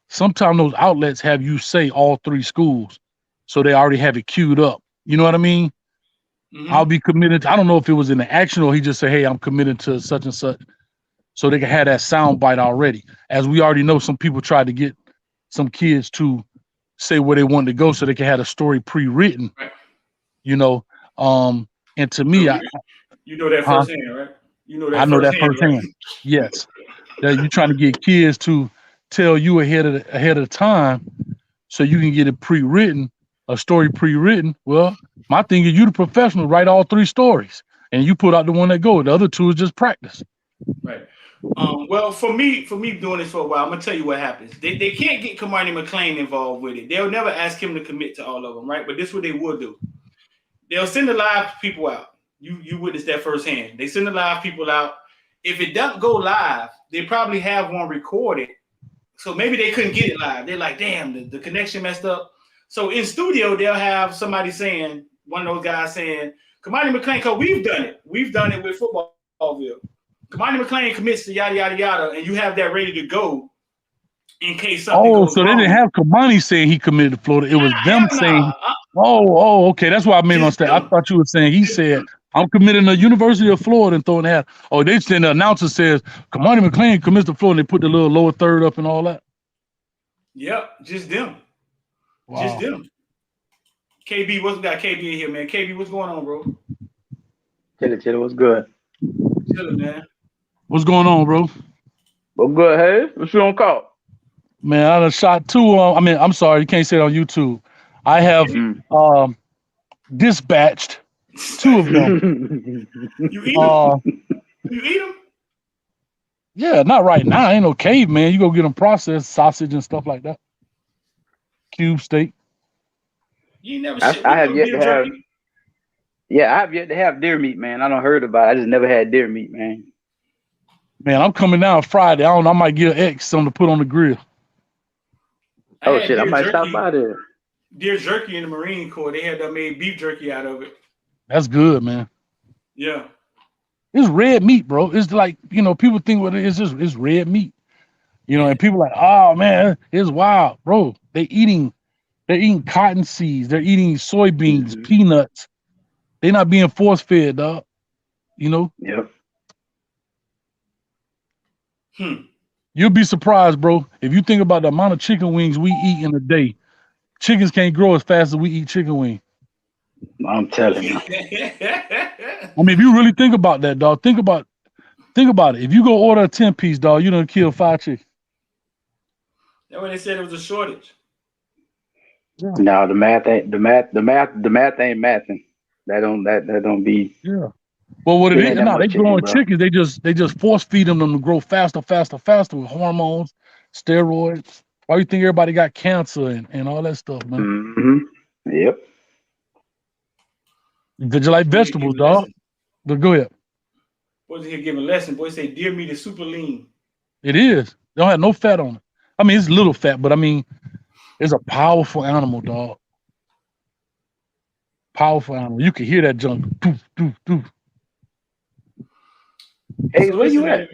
Sometimes those outlets have you say all 3 schools, so they already have it queued up. You know what I mean? Mm-hmm. I'll be committed. I don't know if it was in the action or he just said, hey, I'm committed to such and such. So they can have that sound bite already. As we already know, some people tried to get some kids to say where they wanted to go so they can have a story pre-written. Right. And to me, you know that firsthand, right? I know that firsthand. Right? Yes. That you're trying to get kids to tell you ahead of time so you can get it pre-written, a story pre-written. Well, my thing is you the professional, write all 3 stories and you put out the one that goes. The other 2 is just practice. Right. Well, for me doing this for a while, I'm gonna tell you what happens. They can't get Kamari McClain involved with it. They'll never ask him to commit to all of them, right? But this is what they will do. They'll send the live people out. You witnessed that firsthand. They send the live people out. If it doesn't go live, they probably have one recorded. So maybe they couldn't get it live. They're like, damn, the connection messed up. So in studio, they'll have somebody saying, one of those guys saying, Kamari McClain, because we've done it. We've done it with Footballville. Kamari McClain commits to yada, yada, yada, and you have that ready to go in case something goes so wrong. they didn't have Kamani saying he committed to Florida. It was them saying, okay. That's why I made my mistake. I thought you were saying he said, I'm committing to the University of Florida and throwing that. Oh, they said the announcer says, Kamani McClain commits to Florida, and they put the little lower third up and all that. Yep, just them. Wow. Just them. KB, we got KB in here, man. KB, what's going on, bro? Chilla, what's good? Chilla, man. What's going on, bro? What's good, hey? What you on call? Man, I done shot two. I'm sorry, you can't say it on YouTube. I have dispatched two of them. You eat them? You eat them? Yeah, not right now. Ain't no caveman. You go get them processed, sausage and stuff like that. Cube steak. You never. I have yet to have. Yeah, I have yet to have deer meat, man. I don't heard about it. I just never had deer meat, man. Man, I'm coming down Friday. I don't know. I might get an X something to put on the grill. Oh shit! I might stop by there. Deer jerky in the Marine Corps. They had that made beef jerky out of it. That's good, man. Yeah. It's red meat, bro. It's like, people think what it is. It's red meat. And people like, oh man, it's wild, bro. They're eating cotton seeds. They're eating soybeans, peanuts. They're not being force fed, dog. Yep. You'll be surprised, bro. If you think about the amount of chicken wings we eat in a day, chickens can't grow as fast as we eat chicken wings. I'm telling you. I mean, if you really think about that, dog, think about it. If you go order a 10-piece, dog, you done kill 5 chickens. That's when they said it was a shortage. Yeah. No, the math ain't mathing. That don't be. Yeah. Well, what it is, they growing chickens. They just force feed them to grow faster with hormones, steroids. Why do you think everybody got cancer and all that stuff, man? Mm-hmm. Yep. Did you like vegetables, dog? But go ahead. Boys here giving a lesson. Boy say deer meat is super lean. It is. They don't have no fat on it. I mean, it's little fat, but I mean, it's a powerful animal, dog. Powerful animal. You can hear that junk. Doof, doof, doof. Hey, so where you at?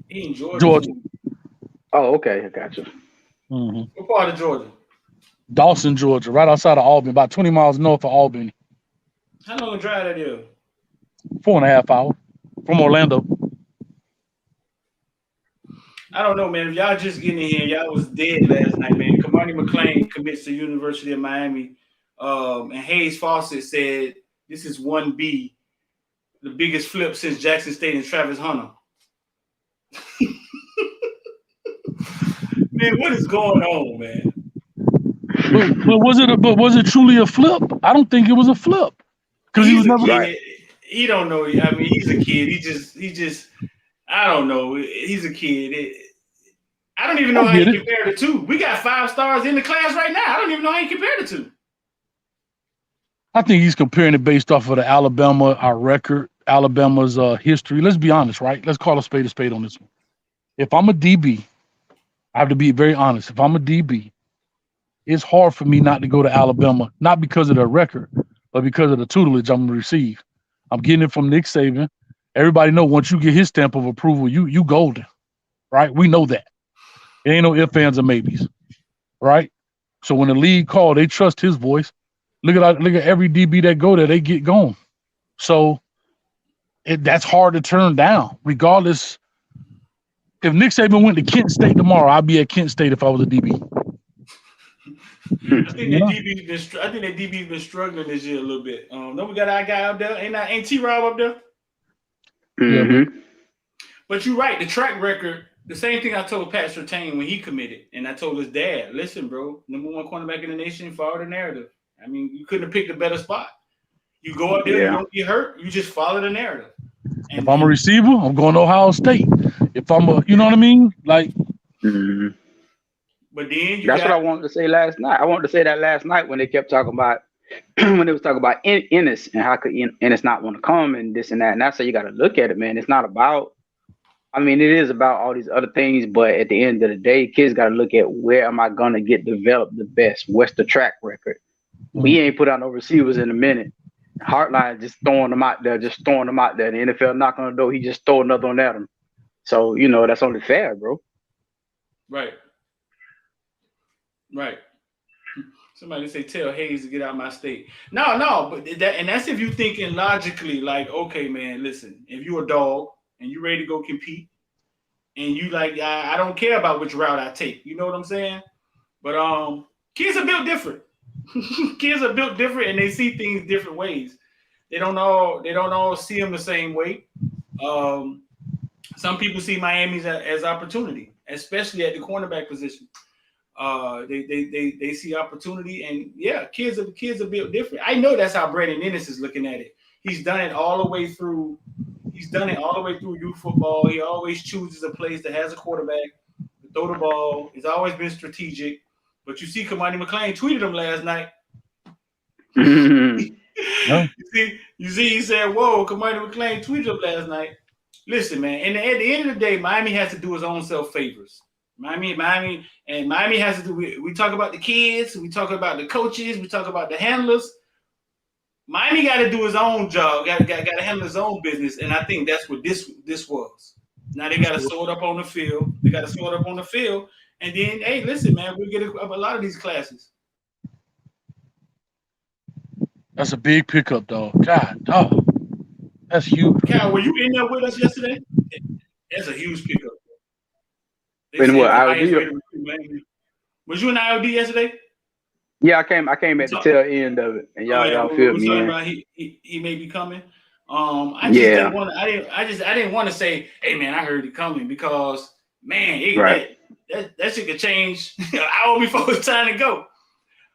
He in Georgia. Georgia. Oh, okay. I got you. Mm-hmm. What part of Georgia? Dawson, Georgia, right outside of Albany, about 20 miles north of Albany. How long a drive that is? 4.5 hours from Orlando. I don't know, man. If y'all just getting in here, y'all was dead last night, man. Kamari McClain commits to University of Miami. And Hayes Fawcett said this is 1B, the biggest flip since Jackson State and Travis Hunter. Man, what is going on, man? But was it truly a flip? I don't think it was a flip. Because he was never right. He don't know. I mean, he's a kid. He just I don't know. He's a kid. I don't even know how you compare the two. We got 5 stars in the class right now. I don't even know how you compare the two. I think he's comparing it based off of the our record, Alabama's history. Let's be honest, right? Let's call a spade on this one. If I'm a DB, I have to be very honest. If I'm a DB, it's hard for me not to go to Alabama, not because of their record, but because of the tutelage I'm going to receive. I'm getting it from Nick Saban. Everybody know once you get his stamp of approval, you golden, right? We know that. There ain't no ifs, ands, or maybes, right? So when the league called, they trust his voice. Look at every DB that go there, they get going. So that's hard to turn down, regardless. If Nick Saban went to Kent State tomorrow, I'd be at Kent State if I was a DB. I think that DB's been struggling this year a little bit. No, we got our guy up there. Ain't T-Rob up there? Mm-hmm. But you're right. The track record, the same thing I told Pat Surtain when he committed, and I told his dad, listen, bro, #1 cornerback in the nation, follow the narrative. I mean, you couldn't have picked a better spot. You go up there, you don't get hurt, you just follow the narrative. And if I'm a receiver, I'm going to Ohio State. If I'm a, you know what I mean? Like, Mhm. But then That's what I wanted to say last night. I wanted to say that last night when they kept talking about when they was talking about Ennis and how could Ennis not want to come and this and that. And that's how you got to look at it, man. It's not about. I mean, it is about all these other things, but at the end of the day, kids got to look at where am I gonna get developed the best? What's the track record? We ain't put out no receivers in a minute. Hartline just throwing them out there, just throwing them out there. The NFL knock on the door, he just throw another one at them. So that's only fair, bro. Right. Right. Somebody say tell Hayes to get out of my state. No, but that's if you thinking logically, like, okay, man, listen, if you a dog and you ready to go compete, and you like, I don't care about which route I take. You know what I'm saying? But kids are built different. Kids are built different, and they see things different ways. They don't all see them the same way. Some people see Miami's as opportunity, especially at the cornerback position. They see opportunity, and yeah, kids are built different. I know that's how Brandon Ennis is looking at it. He's done it all the way through. He's done it all the way through youth football. He always chooses a place that has a quarterback to throw the ball. He's always been strategic. But you see, Kamari McClain tweeted him last night. You see, he said, "Whoa, Kamari McClain tweeted him last night." Listen, man, and at the end of the day, Miami has to do his own self favors. Miami has to do. We talk about the kids, we talk about the coaches, we talk about the handlers. Miami got to do his own job, got to handle his own business, and I think that's what this was. Now they got to sort up on the field. And then, hey, listen, man, we'll get a lot of these classes. That's a big pickup, dog. God, dog. That's huge. Cal, were you in there with us yesterday? That's a huge pickup. In what, IOD? Was you in IOD yesterday? Yeah, I came at the tail end of it, and y'all filled me in. He may be coming. I didn't want to say, hey man, I heard it coming, because man, that shit could change an hour before it's time to go.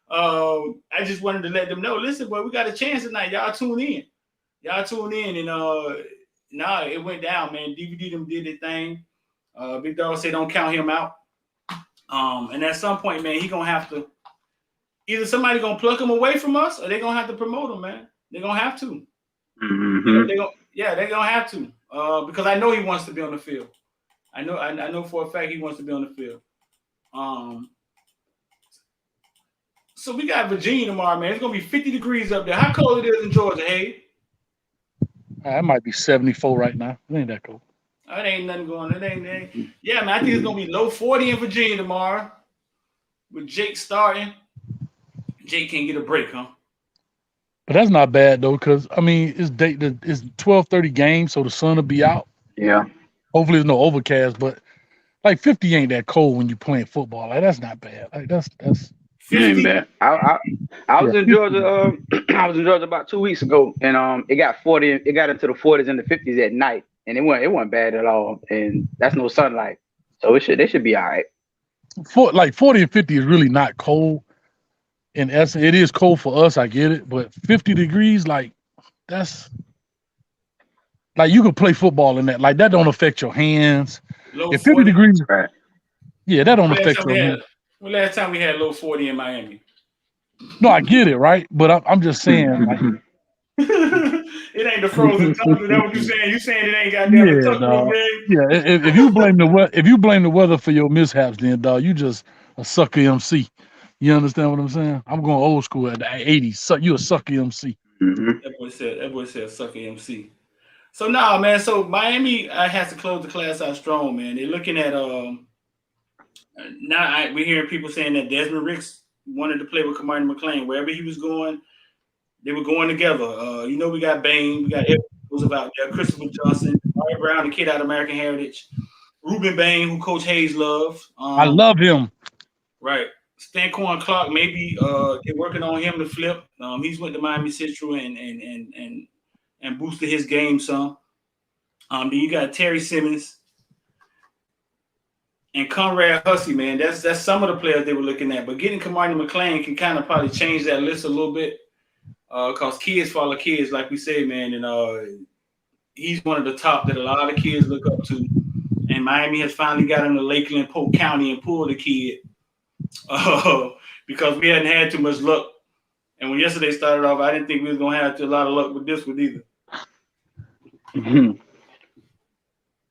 I just wanted to let them know, listen, boy, we got a chance tonight. Y'all tune in, and it went down, man. DVD them did their thing. Big Dog said don't count him out. And at some point, man, he gonna have to. Either somebody gonna pluck him away from us, or they gonna have to promote him, man. They're gonna have to. Mm-hmm. They're gonna have to. Because I know he wants to be on the field. I know for a fact he wants to be on the field. So we got Virginia tomorrow, man. It's gonna be 50 degrees up there. How cold it is in Georgia, hey? It might be 74 right now. It ain't that cold. It ain't nothing going on. It ain't. Yeah, man, I think it's gonna be low 40 in Virginia tomorrow. With Jake starting. Jake can't get a break, huh? But that's not bad though, because I mean it's 12:30 game, so the sun will be out. Yeah. Hopefully there's no overcast, but like 50 ain't that cold when you playing football. Like that's not bad. Like that's 50 ain't bad. I was in Georgia. I was in Georgia about 2 weeks ago, and it got 40. It got into the 40s and the 50s at night, and it wasn't bad at all. And that's no sunlight, so they should be all right. 40 and 50 is really not cold. In essence, it is cold for us. I get it, but 50 degrees, like that's like you can play football in that. Like that don't affect your hands. If 50 degrees, right. Yeah, that don't affect your hands. Well, last time we had low 40 in Miami. No, I get it, right? But I'm just saying, like, it ain't the frozen tundra. That's what you saying? You saying it ain't goddamn a tuck game? Yeah, if you blame the weather for your mishaps, then dog, you just a sucker MC. You understand what I'm saying? I'm going old school at the 80s. So you a sucker MC. Mm-hmm. That boy said sucker MC. So now, man. So Miami has to close the class out strong, man. They're looking at we're hearing people saying that Desmond Ricks wanted to play with Kamari McClain. Wherever he was going, they were going together. We got Bain, we got Evan Roosevelt there, Christopher Johnson, Larry Brown, the kid out of American Heritage, Ruben Bain, who Coach Hayes loved. I love him. Right. Stancorn Clark, maybe they're working on him to flip. He's went to Miami Central and boosted his game some. Then you got Terry Simmons and Conrad Hussey, man. That's some of the players they were looking at. But getting Kamari McClain can kind of probably change that list a little bit. Because kids follow kids, like we say, man. And he's one of the top that a lot of kids look up to. and Miami has finally got into Lakeland, Polk County, and pulled the kid because we hadn't had too much luck. And when yesterday started off, I didn't think we was gonna have a lot of luck with this one either.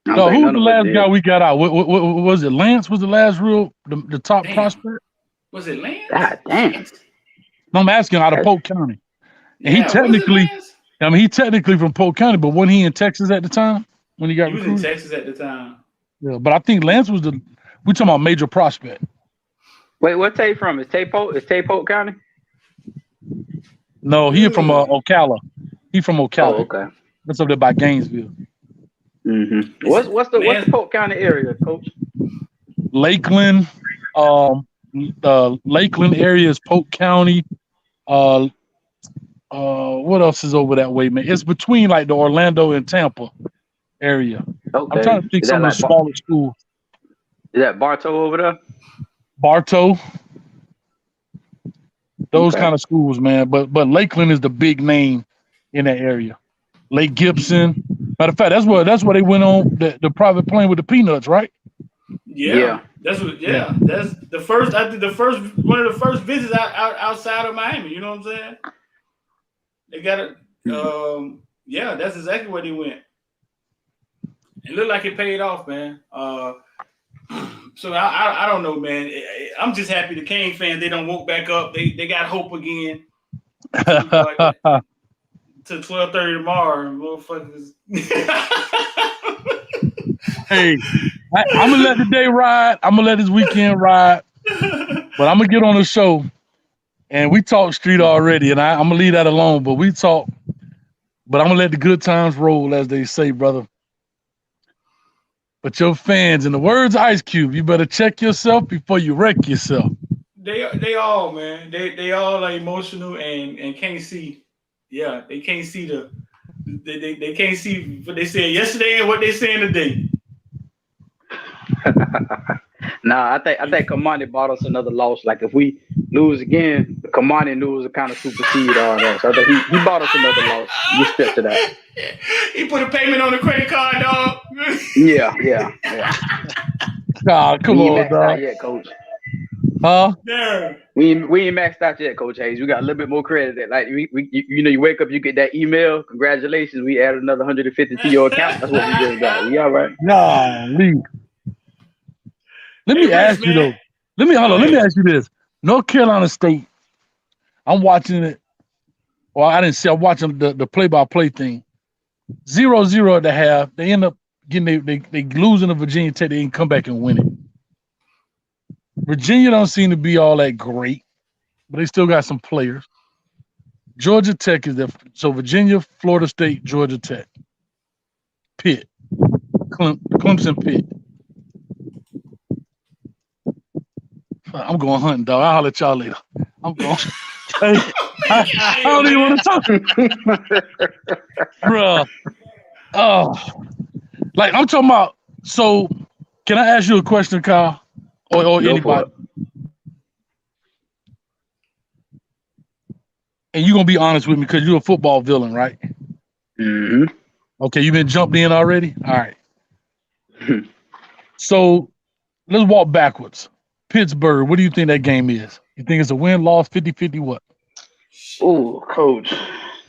No, who was the last guy we got out? What was it? Lance was the last the top prospect. Was it Lance? God damn. No, I'm asking out of Polk County. And he technically from Polk County, but wasn't he in Texas at the time when he got recruited? He was in Texas at the time. Yeah, but I think Lance was we talking about major prospect. Wait, what Tay from? Is Tay Polk County? No, he from Ocala. He from Ocala. Oh, okay. That's up there by Gainesville. Mm-hmm. What's the Polk County area, Coach? Lakeland. Lakeland area is Polk County. What else is over that way, man? It's between like the Orlando and Tampa area. Okay. I'm trying to think some of the smaller schools. Is that Bartow over there? Bartow. Those kind of schools, man. But Lakeland is the big name in that area. Lake Gibson. Matter of fact, that's where they went on the private plane with the Peanuts, right? Yeah. That's the first. I think one of the first visits outside of Miami. You know what I'm saying? They got it. Yeah, that's exactly where they went. It looked like it paid off, man. So I don't know, man. I'm just happy the Kane fans, they don't woke back up. They got hope again. To 12:30 tomorrow, motherfuckers. Hey, I'm gonna let the day ride. I'm gonna let this weekend ride. But I'm gonna get on the show, and we talk street already, and I'm gonna leave that alone. But we talk. But I'm gonna let the good times roll, as they say, brother. But your fans, in the words of Ice Cube, you better check yourself before you wreck yourself. They all, man. They all are emotional and can't see. Yeah, they can't see they can't see what they said yesterday and what they saying today. Nah, I think Kamani bought us another loss. Like if we lose again, Kamani knew it kind of supersede all that. So I think he bought us another loss. You step to that. He put a payment on the credit card, dog. Yeah. Nah, come on, maxed dog. out yet, Coach. Huh? Yeah. We ain't maxed out yet, Coach Hayes. We got a little bit more credit. Like you wake up, you get that email. Congratulations, we added another 150 to your account. That's what we just got. We all right? Nah, Lee. Let me ask you though. Let me ask you this. North Carolina State. I'm watching it. Well, I didn't see. I'm watching the play-by-play thing. 0-0 at the half. They end up getting they losing to Virginia Tech. They can come back and win it. Virginia don't seem to be all that great, but they still got some players. Georgia Tech is there. So Virginia, Florida State, Georgia Tech. Pitt. Clemson Pitt. I'm going hunting, dog. I'll holler at y'all later. I'm going. I don't even want to talk. Bruh. Oh. Like, I'm talking about, so can I ask you a question, Kyle? Or anybody? And you're going to be honest with me because you're a football villain, right? Mm-hmm. Okay, you've been jumped in already? All right. So let's walk backwards. Pittsburgh, what do you think that game is? You think it's a win, loss, 50-50, what? Oh, Coach.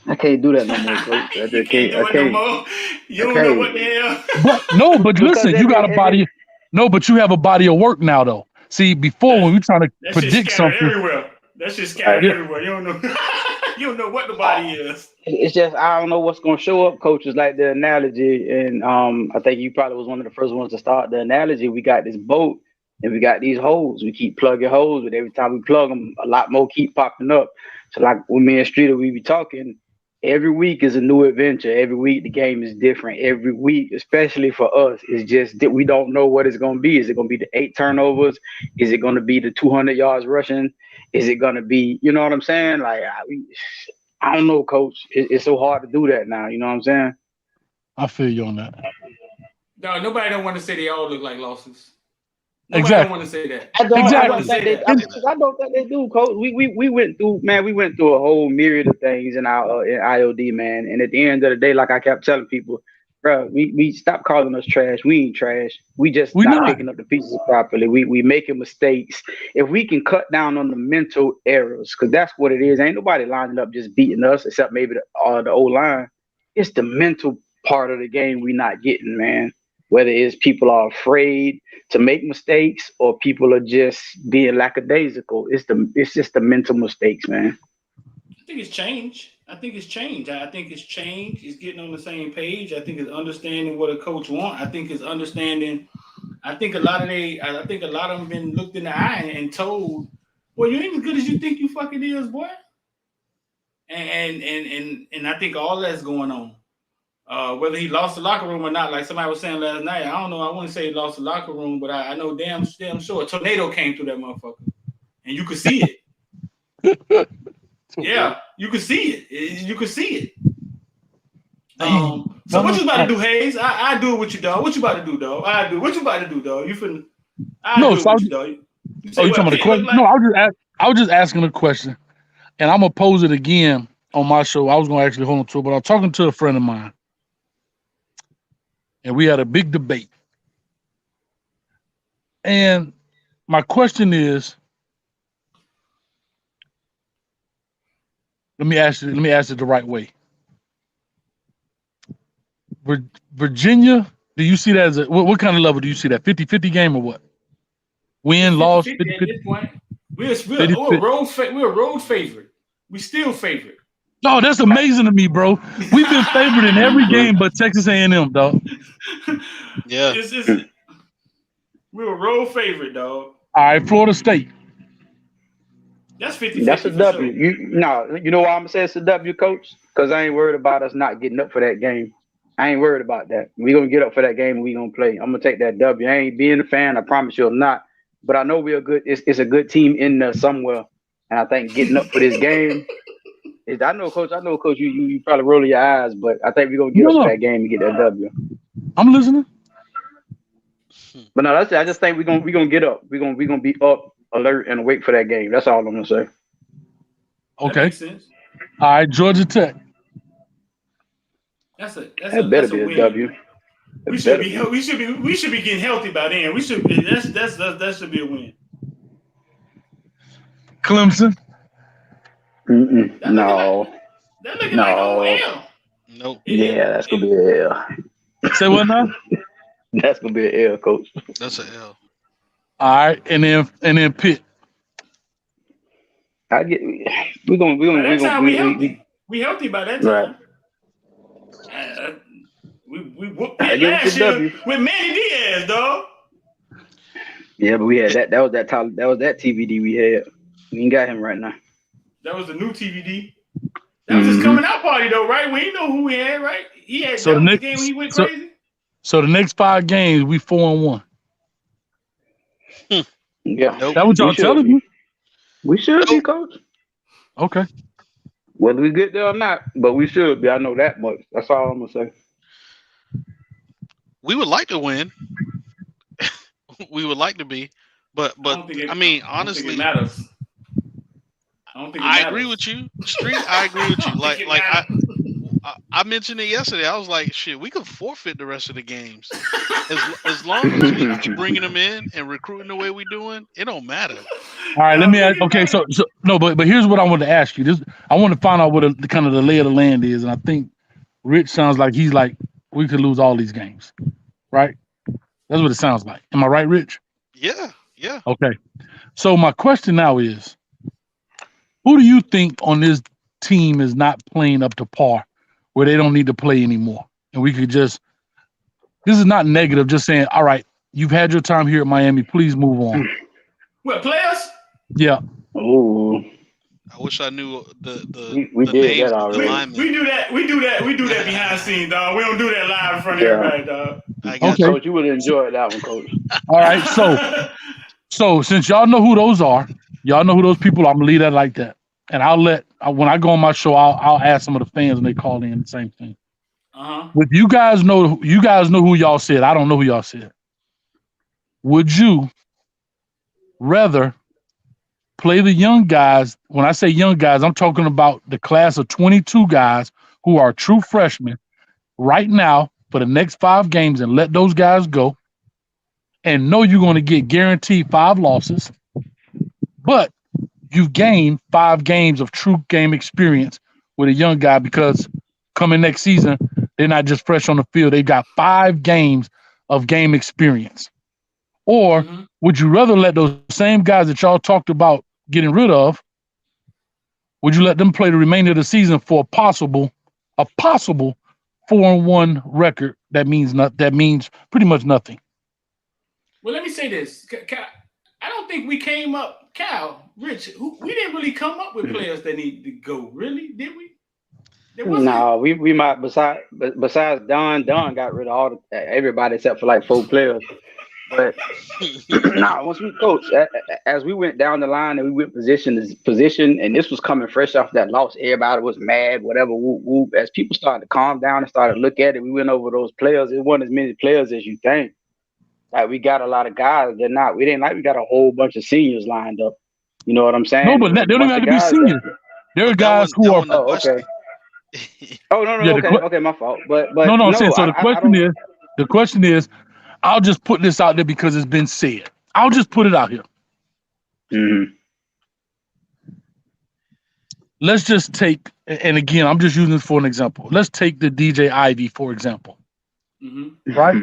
I can't do that no more, Coach. I just can't. No more. You don't know what the But hell. but listen, you got a body. No, but you have a body of work now, though. See, before when we're trying to predict something. Everywhere. That's just scattered everywhere. You don't know. You don't know what the body is. It's just I don't know what's going to show up, Coach. It's like the analogy, and I think you probably was one of the first ones to start the analogy. We got this boat, and we got these holes. We keep plugging holes, but every time we plug them, a lot more keep popping up. So like when me and Streeter, we be talking, every week is a new adventure. Every week the game is different. Every week, especially for us, it's just that we don't know what it's going to be. Is it going to be the 8 turnovers? Is it going to be the 200 yards rushing? Is it going to be, you know what I'm saying? Like, I don't know, Coach. It's so hard to do that now. You know what I'm saying? I feel you on that. No, nobody don't want to say they all look like losses. Nobody don't want to say that. I don't think they do, Coach. We went through a whole myriad of things in our in IOD, man. And at the end of the day, like I kept telling people, Bro, we stop calling us trash. We ain't trash. We just We not not. picking up the pieces properly. We making mistakes. If we can cut down on the mental errors, because that's what it is. Ain't nobody lining up just beating us, except maybe the O line. It's the mental part of the game we not getting, man. Whether it's people are afraid to make mistakes or people are just being lackadaisical. It's just the mental mistakes, man. I think it's change. I think it's change. I think it's change. It's getting on the same page. I think it's understanding what a coach wants. I think it's understanding. I think a lot of them been looked in the eye and told, "Well, you ain't as good as you think you fucking is, boy." And I think all that's going on. Whether he lost the locker room or not, like somebody was saying last night, I don't know. I wouldn't say he lost the locker room, but I know damn sure a tornado came through that motherfucker, and you could see it. Yeah, you could see it. You could see it. So what you about to do, Hayes? I do it with you, dog. What you about to do, dog? I do. What you about to do, dog? You finna? I do it with you, dog. You talking about the question? Like? No, I was just asking a question, and I'm gonna pose it again on my show. I was gonna actually hold on to it, but I'm talking to a friend of mine, and we had a big debate. And my question is, let me ask it the right way. Virginia, do you see that as what kind of level do you see that? 50-50 game or what? Win, loss, 50-50? At this point. We're a road favorite. We still favorite. No, that's amazing to me, bro. We've been favored in every game but Texas A&M, dog. Yeah. We're a road favorite, dog. All right, Florida State. That's 50-50. That's a W. Sure. You know why I'm gonna say it's a W, coach? Because I ain't worried about us not getting up for that game. I ain't worried about that. We gonna get up for that game and we gonna play. I'm gonna take that W. I ain't being a fan. I promise you I'm not. But I know we're good. It's a good team in there somewhere. And I think getting up for this game. I know, coach. You probably rolling your eyes, but I think we're gonna get up for that game and get that W. I'm listening. But no, that's it. I just think we're gonna get up. We're gonna be up, alert, and awake for that game. That's all I'm gonna say. Okay. That makes sense. All right, Georgia Tech. That better be a W. We should be getting healthy by then. We should be. That should be a win. Clemson. No. That looking like an L. Nope. Yeah, that's gonna be an L. Say what now? That's gonna be an L, coach. That's an L. All right, and then Pitt. We're gonna we healthy by that time. Right. We whooped Pitt last year with Manny Diaz, dog. Yeah, but we had that. That was that TVD we had. We ain't got him right now. That was the new TVD. That was his coming out party, though, right? We didn't know who we had, right? He had the game when he went crazy. So the next 5 games, we 4-1. Yeah, that what y'all telling me? We should be, coach. Okay. Whether we get there or not, but we should be. I know that much. That's all I'm gonna say. We would like to win. We would like to be, but I mean, honestly, it matters. I agree with you, Street. I agree with you. Like I mentioned it yesterday. I was like, shit, we could forfeit the rest of the games as long as we keep bringing them in and recruiting the way we doing. It don't matter. All right, let me ask. Okay, so no, but here's what I want to ask you. I want to find out what the kind of the lay of the land is, and I think Rich sounds like he's like we could lose all these games, right? That's what it sounds like. Am I right, Rich? Yeah. Okay. So my question now is, who do you think on this team is not playing up to par, where they don't need to play anymore, and we could just? This is not negative. Just saying, all right, you've had your time here at Miami. Please move on. What, players? Yeah. Oh. I wish I knew the we the did names that of the already. linemen. We do that behind the scenes, dog. We don't do that live in front of everybody, dog. I got Okay. Coach, you would enjoy that one, coach. All right. So since y'all know who those are, y'all know who those people are, I'm gonna leave that like that. And when I go on my show, I'll ask some of the fans when they call in the same thing. But you guys know who y'all said. I don't know who y'all said. Would you rather play the young guys? When I say young guys, I'm talking about the class of 22 guys who are true freshmen right now for the next 5 games and let those guys go and know you're going to get guaranteed 5 losses, but you've gained 5 games of true game experience with a young guy because coming next season, they're not just fresh on the field. They've got 5 games of game experience. Or would you rather let those same guys that y'all talked about getting rid of, would you let them play the remainder of the season for a possible 4-1 record? That means pretty much nothing. Well, let me say this. I don't think we came up, Rich, we didn't really come up with players that need to go, really, did we? No, we might, besides Don got rid of everybody except for like 4 players. But once we coach, as we went down the line and we went position to position, and this was coming fresh off that loss, everybody was mad, whatever, whoop, whoop. As people started to calm down and started to look at it, we went over those players. It wasn't as many players as you think. Like, we got a lot of guys. We got a whole bunch of seniors lined up. You know what I'm saying? No, but they don't have to be seniors. There are guys who are. Oh, okay. Oh, no, Yeah, okay, my fault. But no, I'm saying, so the question is, I'll just put this out there because it's been said. I'll just put it out here. Mm-hmm. Let's just take, and again, I'm just using this for an example. Let's take the DJ Ivy, for example. Mm-hmm. Right?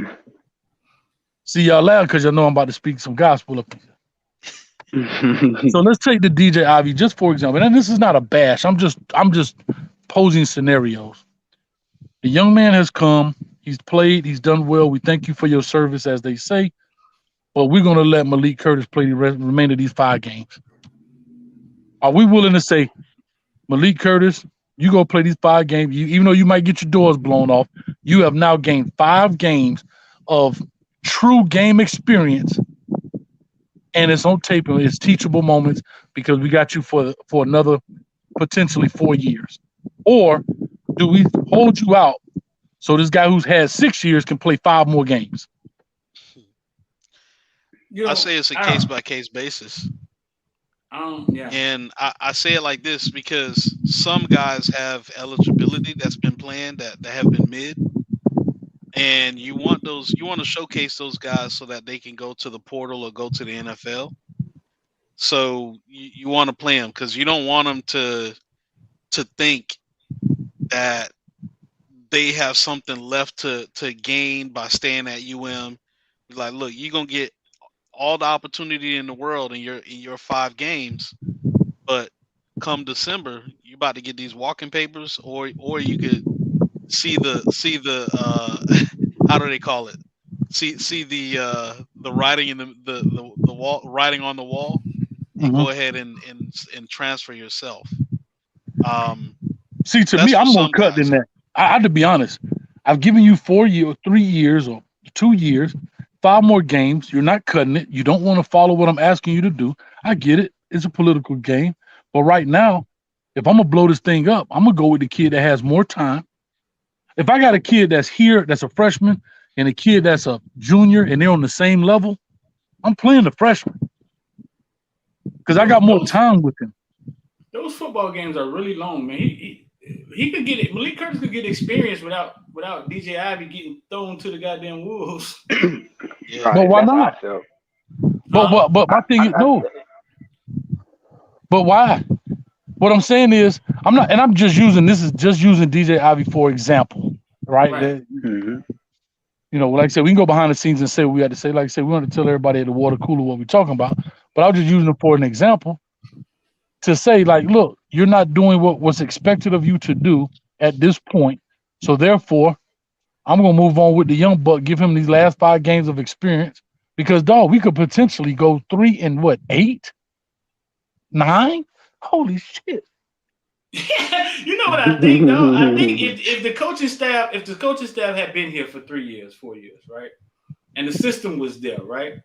See, y'all loud because y'all know I'm about to speak some gospel up here. So let's take the DJ Ivy just for example. And this is not a bash. I'm just posing scenarios. The young man has come. He's played. He's done well. We thank you for your service, as they say. But we're going to let Malik Curtis play the remainder of these 5 games. Are we willing to say, Malik Curtis, you go play these 5 games? Even though you might get your doors blown off, you have now gained 5 games of true game experience. And it's on tape. It's teachable moments because we got you for another potentially 4 years. Or do we hold you out so this guy who's had 6 years can play 5 more games? I say it's a case-by-case basis. Yeah. And I say it like this because some guys have eligibility that's been planned that have been mid. And you want to showcase those guys so that they can go to the portal or go to the NFL. So you want to play them because you don't want them to think that they have something left to gain by staying at UM. Like, look, you're gonna get all the opportunity in the world in your 5 games, but come December, you're about to get these walking papers, or you could see the how do they call it? See the writing in the wall, writing on the wall, and go ahead and transfer yourself. See, to me, I'm more cut than that. I have to be honest. I've given you 4 years, 3 years, or 2 years, 5 more games. You're not cutting it. You don't want to follow what I'm asking you to do. I get it. It's a political game. But right now, if I'm going to blow this thing up, I'm going to go with the kid that has more time. If I got a kid that's here, that's a freshman, and a kid that's a junior, and they're on the same level, I'm playing the freshman because I got more time with him. Those football games are really long, man. He could get it. Malik Curtis could get experience without DJ Ivy getting thrown to the goddamn wolves. Yeah, but why not? But my thing is no. But why? What I'm saying is I'm just using DJ Ivy for example, right? Mm-hmm. You know, like I said, we can go behind the scenes and say what we had to say. Like I said, we want to tell everybody at the water cooler what we're talking about. But I was just using it for an example to say, like, look, you're not doing what was expected of you to do at this point. So therefore, I'm gonna move on with the young buck, give him these last 5 games of experience. Because dog, we could potentially go 3-8, 9. Holy shit. You know what I think, though? I think if the coaching staff had been here for 3 years, 4 years, right? And the system was there, right?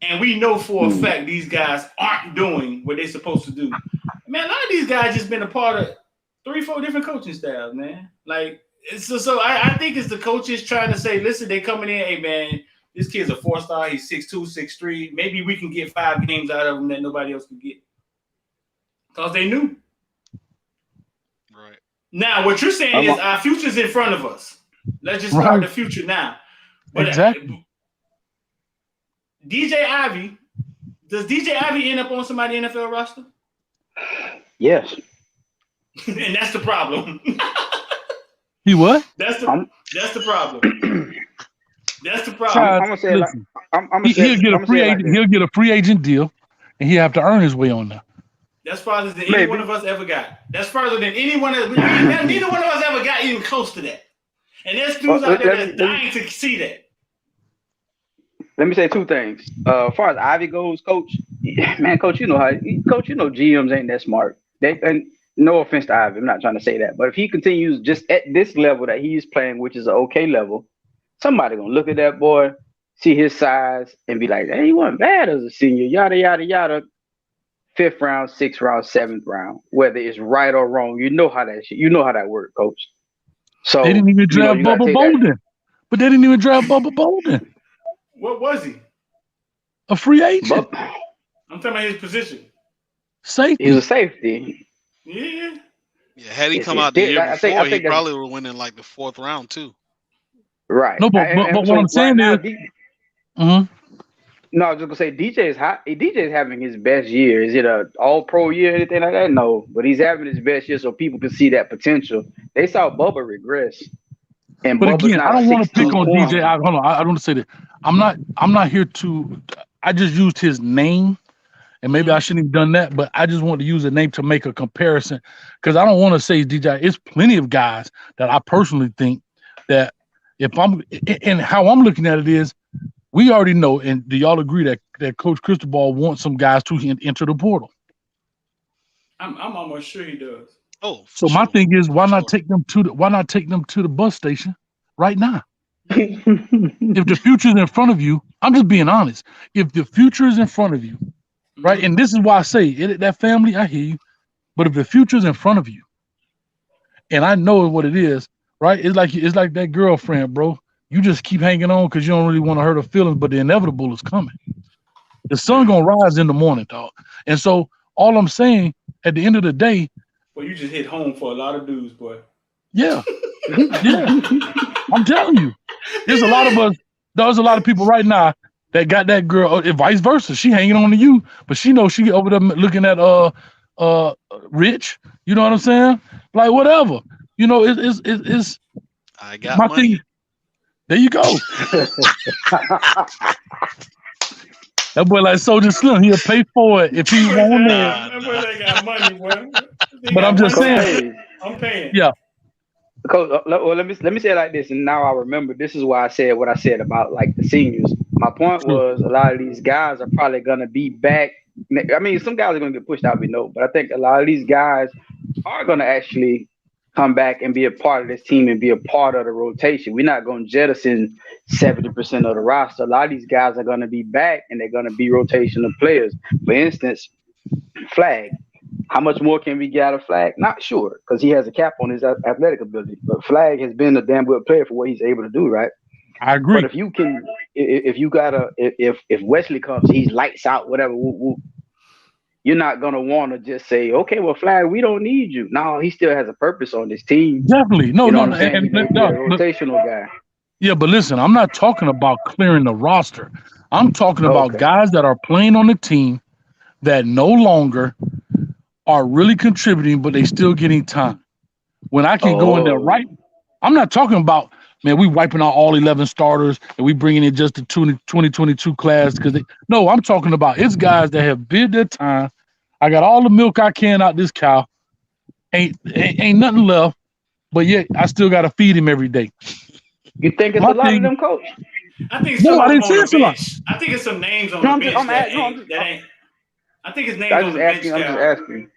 And we know for a fact these guys aren't doing what they're supposed to do. Man, a lot of these guys just been a part of 3-4 different coaching staffs, man. Like, so I think it's the coaches trying to say, listen, they coming in, hey, man, this kid's a 4-star. He's 6'2", 6'3". Maybe we can get 5 games out of him that nobody else can get. Because they knew. Right. Now, what you're saying is our future's in front of us. Let's just start the future now. But exactly. DJ Ivy, does DJ Ivy end up on somebody's NFL roster? Yes. And that's the problem. He what? That's the problem. That's the problem. I'm gonna say listen, he'll get a free agent. He'll get a free agent deal, and he'll have to earn his way on there. That's farther than any one of us ever got. That's further than anyone else. Neither one of us ever got even close to that. And there's dudes out there that's dying to see that. Let me say two things. As far as Ivy goes, Coach, Coach, you know GMs ain't that smart. And no offense to Ivy, I'm not trying to say that, but if he continues just at this level that he's playing, which is an okay level, somebody gonna look at that boy, see his size, and be like, "Hey, he wasn't bad as a senior." Yada yada yada. 5th round, 6th round, 7th round, whether it's right or wrong, you know how that works, Coach. So they didn't even draft Bubba Bolden, but they didn't even draft Bubba Bolden. What was he? A free agent. I'm talking about his position. Safety. He's a safety. Yeah. Yeah, had he come out the year before, he probably would win in like the 4th round too. Right. No, but what I'm saying is, no, I was just gonna say DJ is having his best year. Is it a all-pro year or anything like that? No, but he's having his best year so people can see that potential. They saw Bubba regress. And but Bubba's again, I don't want to pick on DJ. Hold on, I don't want to say that. I'm not here to. I just used his name, and maybe I shouldn't have done that. But I just want to use a name to make a comparison because I don't want to say DJ. It's plenty of guys that I personally think that if I'm and how I'm looking at it is, we already know, and do y'all agree that Coach Cristobal wants some guys to enter the portal? I'm almost sure he does. Oh, so my thing is, why not take them to the bus station right now? If the future is in front of you, I'm just being honest. If the future is in front of you, right, and this is why I say that family, I hear you, but if the future is in front of you, and I know what it is, right? It's like that girlfriend, bro. You just keep hanging on because you don't really want to hurt her feelings, but the inevitable is coming. The sun gonna rise in the morning, dog. And so all I'm saying at the end of the day. Well, you just hit home for a lot of dudes, boy. Yeah. Yeah. I'm telling you. There's a lot of us, there's a lot of people right now that got that girl, and vice versa. She hanging on to you, but she knows she over there looking at Rich. You know what I'm saying? Like whatever. You know, it's I got my money. Thing. There you go. That boy like Soldier Slim, he'll pay for it if he want it. That boy they got money, boy. But I'm just saying. I'm paying. Yeah. Coach, well, let me say it like this, and now I remember. This is why I said what I said about like the seniors. My point was a lot of these guys are probably gonna be back. I mean, some guys are gonna get pushed out, we know, but I think a lot of these guys are gonna actually come back and be a part of this team and be a part of the rotation. We're not going to jettison 70% of the roster. A lot of these guys are going to be back and they're going to be rotational players. For instance, Flag. How much more can we get out of Flag? Not sure, because he has a cap on his athletic ability. But Flag has been a damn good player for what he's able to do, right? I agree. But if Wesley comes, he's lights out, whatever. You're not gonna want to just say, okay, well, Flag, we don't need you. No, he still has a purpose on this team. Definitely, no, rotational guy. Yeah, but listen, I'm not talking about clearing the roster. I'm talking about guys that are playing on the team that no longer are really contributing, but they still getting time. When I can go in there, right? I'm not talking about, man, we wiping out all 11 starters and we bringing in just the 2022 class because no, I'm talking about it's guys that have bid their time. I got all the milk I can out this cow. Ain't nothing left, but yet I still got to feed him every day. You think it's a lot of them, Coach? I think some I think it's some names on the bench I think it's names on the bench. I'm just asking.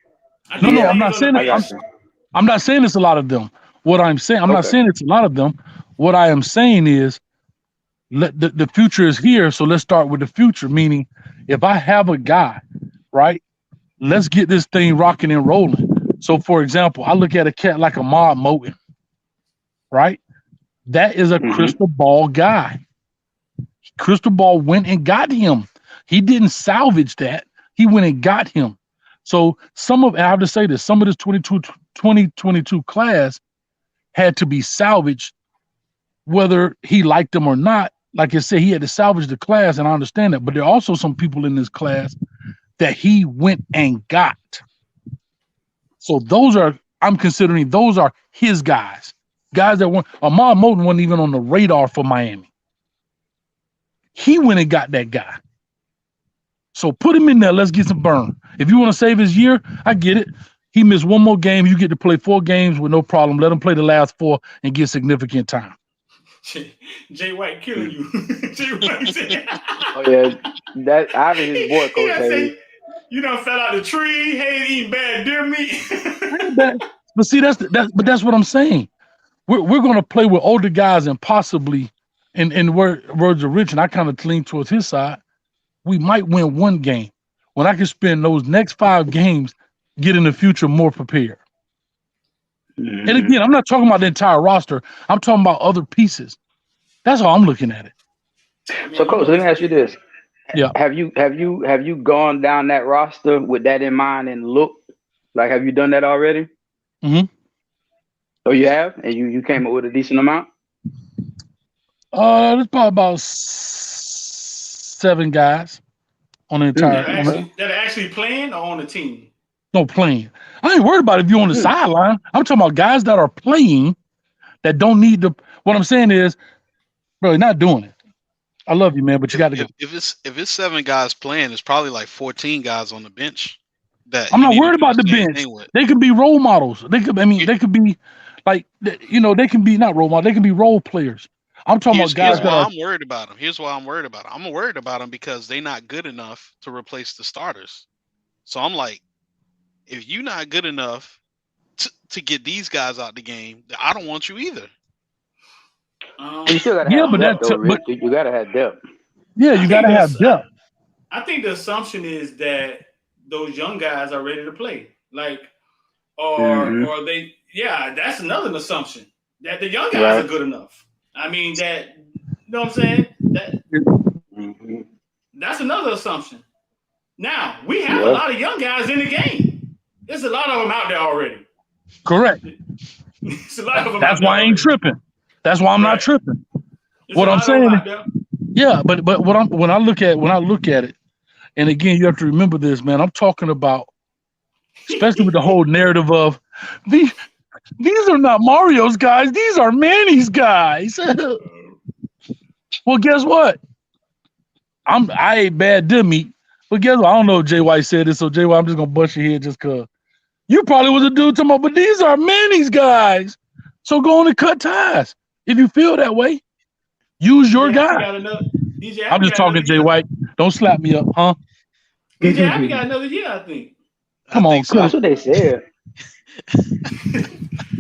No, I'm not saying that. I'm not saying it's a lot of them. What I'm saying, I'm not saying it's a lot of them. What I am saying is, the future is here. So let's start with the future. Meaning, if I have a guy, right, let's get this thing rocking and rolling. So, for example, I look at a cat like Ahmad Moten, right? That is a crystal ball guy. Crystal ball went and got him. He didn't salvage that. He went and got him. So and I have to say this, some of this 2022 class had to be salvaged whether he liked them or not, like I said, he had to salvage the class, and I understand that. But there are also some people in this class that he went and got. So I'm considering those are his guys. Guys that weren't, Ahmad Moten wasn't even on the radar for Miami. He went and got that guy. So put him in there. Let's get some burn. If you want to save his year, I get it. He missed one more game. You get to play 4 games with no problem. Let him play the last 4 and get significant time. Jay White killing you. Jay White said, Oh yeah, that obviously his boy Coach Hayes. You done fell out the tree. Hayes eating bad deer meat. But see, that's what I'm saying. We're going to play with older guys and possibly, in words of Rich, and I kind of lean towards his side, we might win 1 game when I can spend those next 5 games getting the future more prepared. Mm-hmm. And again, I'm not talking about the entire roster. I'm talking about other pieces. That's how I'm looking at it. So, Coach, let me ask you this. Yeah. Have you gone down that roster with that in mind and looked? Like, have you done that already? Mm-hmm. Oh, you have? And you came up with a decent amount? There's probably about 7 guys on the entire. That are actually playing or on the team? No, playing. I ain't worried about if you're on the sideline. I'm talking about guys that are playing that don't need to. What I'm saying is, bro, you're not doing it. I love you, man, but you got to go. If it's 7 guys playing, it's probably like 14 guys on the bench. That I'm not worried about the bench. They could be role models. They could be like, they can be not role models. They can be role players. I'm talking about guys that are. I'm worried about them. Here's why I'm worried about them. I'm worried about them because they're not good enough to replace the starters. So I'm like, if you're not good enough to get these guys out the game, I don't want you either. You still gotta have depth, though, Rick. You gotta have depth. Yeah, you gotta have depth. I think the assumption is that those young guys are ready to play. Like, or they, that's another assumption that the young guys are good enough. I mean, that, you know what I'm saying? That's another assumption. Now, we have a lot of young guys in the game. There's a lot of them out there already. Correct. There's a lot of them. That's why I ain't tripping. That's why I'm not tripping. What I'm saying, but when I look at it, and again, you have to remember this, man. I'm talking about, especially with the whole narrative of these are not Mario's guys. These are Manny's guys. Well, guess what? I ate bad deer meat, but guess what? I don't know if Jay White said this, so Jay White, I'm just gonna bust your head just cause you probably was a dude talking about, but these are Manny's guys. So go on and cut ties. If you feel that way, use your guy. I'm just talking Jay White. Don't slap me up, huh? DJ Happy got another year, I think. Come on, that's what they said.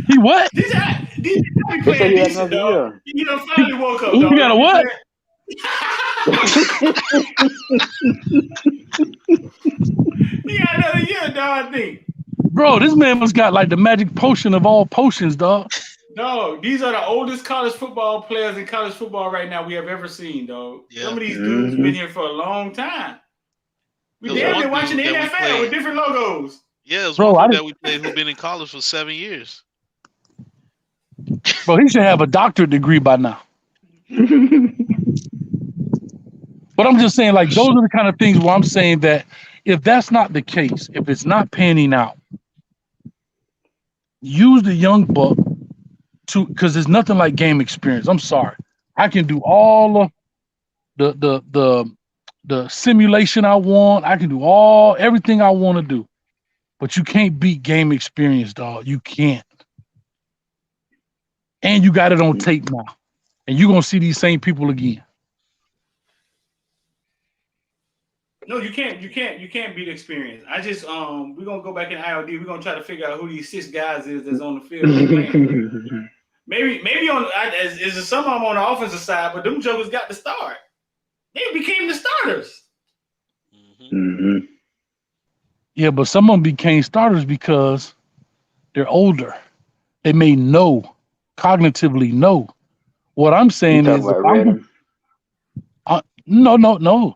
He what? DJ Happy playing decent, dog. You know, finally woke up. You got a what? He got another year, dog, I think. Bro, this man must got like the magic potion of all potions, dog. No, these are the oldest college football players in college football right now we have ever seen, dog. Yeah. Some of these dudes been here for a long time. We damn been watching the NFL with different logos. Yeah, it's one that we played who's been in college for 7 years. Bro, he should have a doctorate degree by now. But I'm just saying, like, those are the kind of things where I'm saying that if that's not the case, if it's not panning out, use the young buck because there's nothing like game experience. I'm sorry. I can do all of the simulation I want. I can do everything I want to do. But you can't beat game experience, dog. You can't. And you got it on tape now. And you're gonna see these same people again. No, you can't beat experience. I just we're gonna go back in IOD. We're gonna try to figure out who these 6 guys is that's on the field. maybe on is some of them on the offensive side, but them jokers got the start. They became the starters. Mm-hmm. Yeah, but some of them became starters because they're older. They may cognitively know. What I'm saying is, no.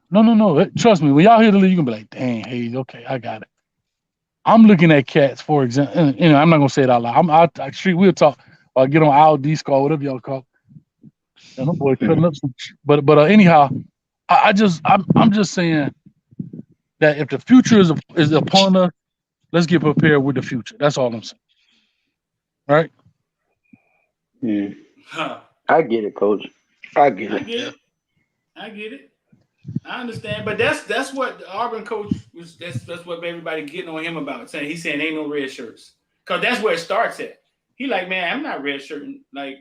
Trust me, when y'all hear the league, you can be like, dang, hey, okay, I got it. I'm looking at cats, for example. I'm not gonna say it out loud. We'll talk. Or get on IOD Squad, whatever y'all call. And the boy cutting up some. But anyhow, I'm just saying that if the future is upon us, let's get prepared with the future. That's all I'm saying. Right? Huh. I get it, Coach. I get I it. get it. I get it. I understand, but that's what the Auburn coach was. That's what everybody getting on him about. Saying he's saying ain't no red shirts, cause that's where it starts at. He like, man, I'm not red shirting. Like,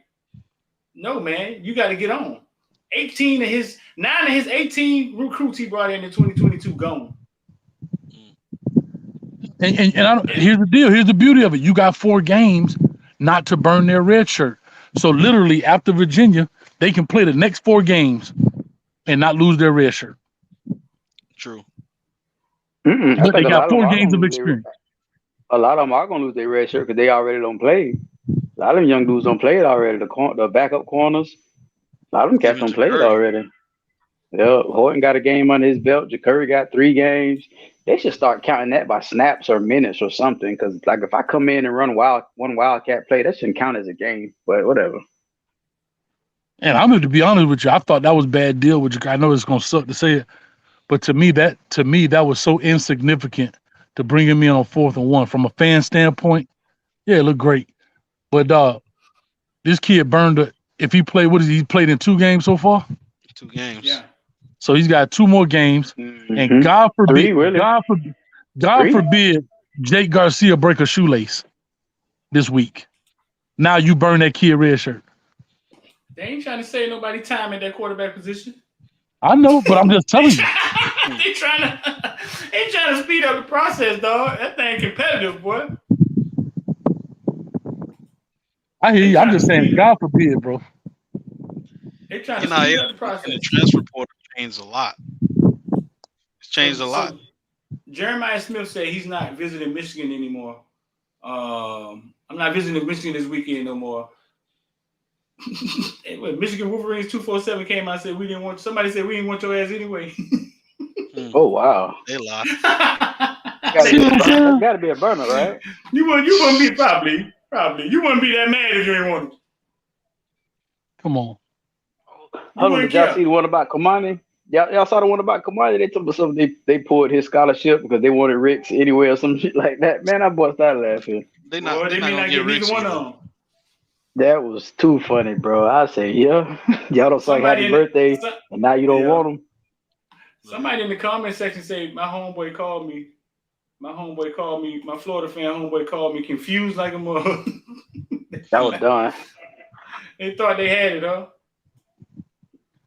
no, man, you got to get on. 9 of his 18 recruits he brought in 2022 gone. And here's the deal. Here's the beauty of it. You got 4 games not to burn their red shirt. So literally after Virginia, they can play the next 4 games and not lose their red shirt. True. But they got 4 games of experience. A lot of them are going to lose their red shirt because they already don't play. A lot of them young dudes don't play it already. The backup corners, a lot of them cats don't play it already. Yeah, Horton got a game under his belt. Curry got 3 games. They should start counting that by snaps or minutes or something. Because like if I come in and run one wildcat play, that shouldn't count as a game. But whatever. And I'm going to be honest with you. I thought that was a bad deal with you. I know it's going to suck to say it, but to me that was so insignificant to bring him in on 4th and 1 from a fan standpoint. Yeah, it looked great, but this kid burned it. If he played, he played in 2 games so far? 2 games. Yeah. So he's got 2 more games, and God forbid, 3, really? God forbid, Jake Garcia break a shoelace this week. Now you burn that kid red shirt. They ain't trying to save nobody time at that quarterback position. I know, but I'm just telling you. they trying to speed up the process, dog. That thing competitive, boy. I hear you. I'm just saying, God forbid, bro. They trying to speed up the process. The transfer portal changed a lot. It's changed a lot. Jeremiah Smith said he's not visiting Michigan anymore. I'm not visiting Michigan this weekend no more. Michigan Wolverines 247 came out and said somebody said we didn't want your ass anyway. Oh wow. They lied. Gotta be a burner, right? You wouldn't be probably. You wouldn't be that mad if you ain't want it. Come on. Hold on, did y'all see the one about Cormani? Y'all saw the one about Kamari? They told me something. They pulled his scholarship because they wanted Ricks anyway or some shit like that. Man, I bust out laughing. They not gonna get Ricks either. That was too funny, bro. I say, yeah, y'all don't say happy birthday, and now you don't want them. Somebody in the comment section say my homeboy called me. My Florida fan homeboy called me confused like a mother. That was done. They thought they had it, huh?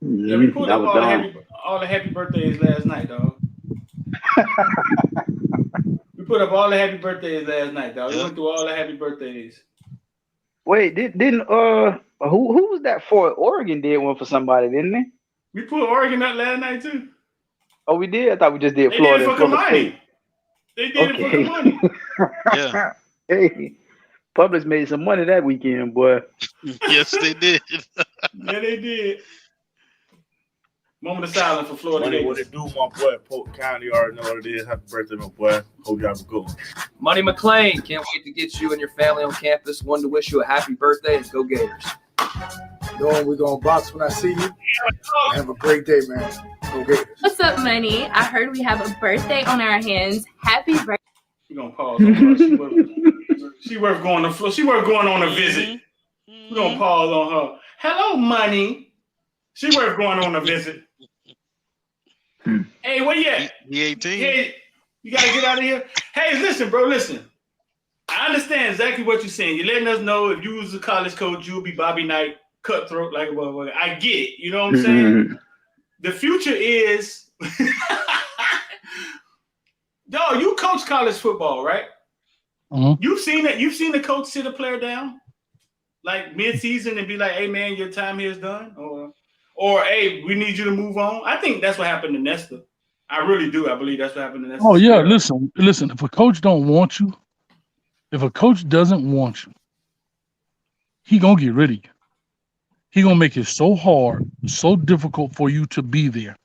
Yeah, we pulled up all the happy birthdays last night, dog. We put up all the happy birthdays last night, dog. We went through all the happy birthdays. Wait, didn't who was that for? Oregon did one for somebody, didn't they? We put Oregon up last night too. Oh, we did? I thought we just did they Florida. Did it for Kamari. They did it for Kamari. Yeah. Hey, Publix made some money that weekend, boy. Yes, they did. Yeah, they did. Moment of silence for Florida. Money, what it do, my boy? Polk County already know what it is. Happy birthday, my boy. Hope you have a good one. Money McClain, can't wait to get you and your family on campus. Wanted to wish you a happy birthday and go Gators. We're going to box when I see you. Have a great day, man. Go Gators. What's up, Money? I heard we have a birthday on our hands. Happy birthday. We're going to pause on her. She worth going to Florida. She worth going on a visit. We're going to pause on her. Hello, Money. She worth going on a visit. Hey, where you at? He 18. Hey, you gotta get out of here. Hey, listen, bro, listen. I understand exactly what you're saying. You're letting us know if you was a college coach, you'll be Bobby Knight, cutthroat like a motherfucker. I get it. You know what I'm saying? The future is dog, you coach college football, right? You've seen it. You've seen the coach sit a player down like mid-season and be like, hey man, your time here is done, or hey, we need you to move on. I think that's what happened to Nesta. I really do. I believe that's what happened to Nesta. Oh yeah, listen. If a coach don't want you, if a coach doesn't want you, he gonna get rid of you. He gonna make it so hard, so difficult for you to be there.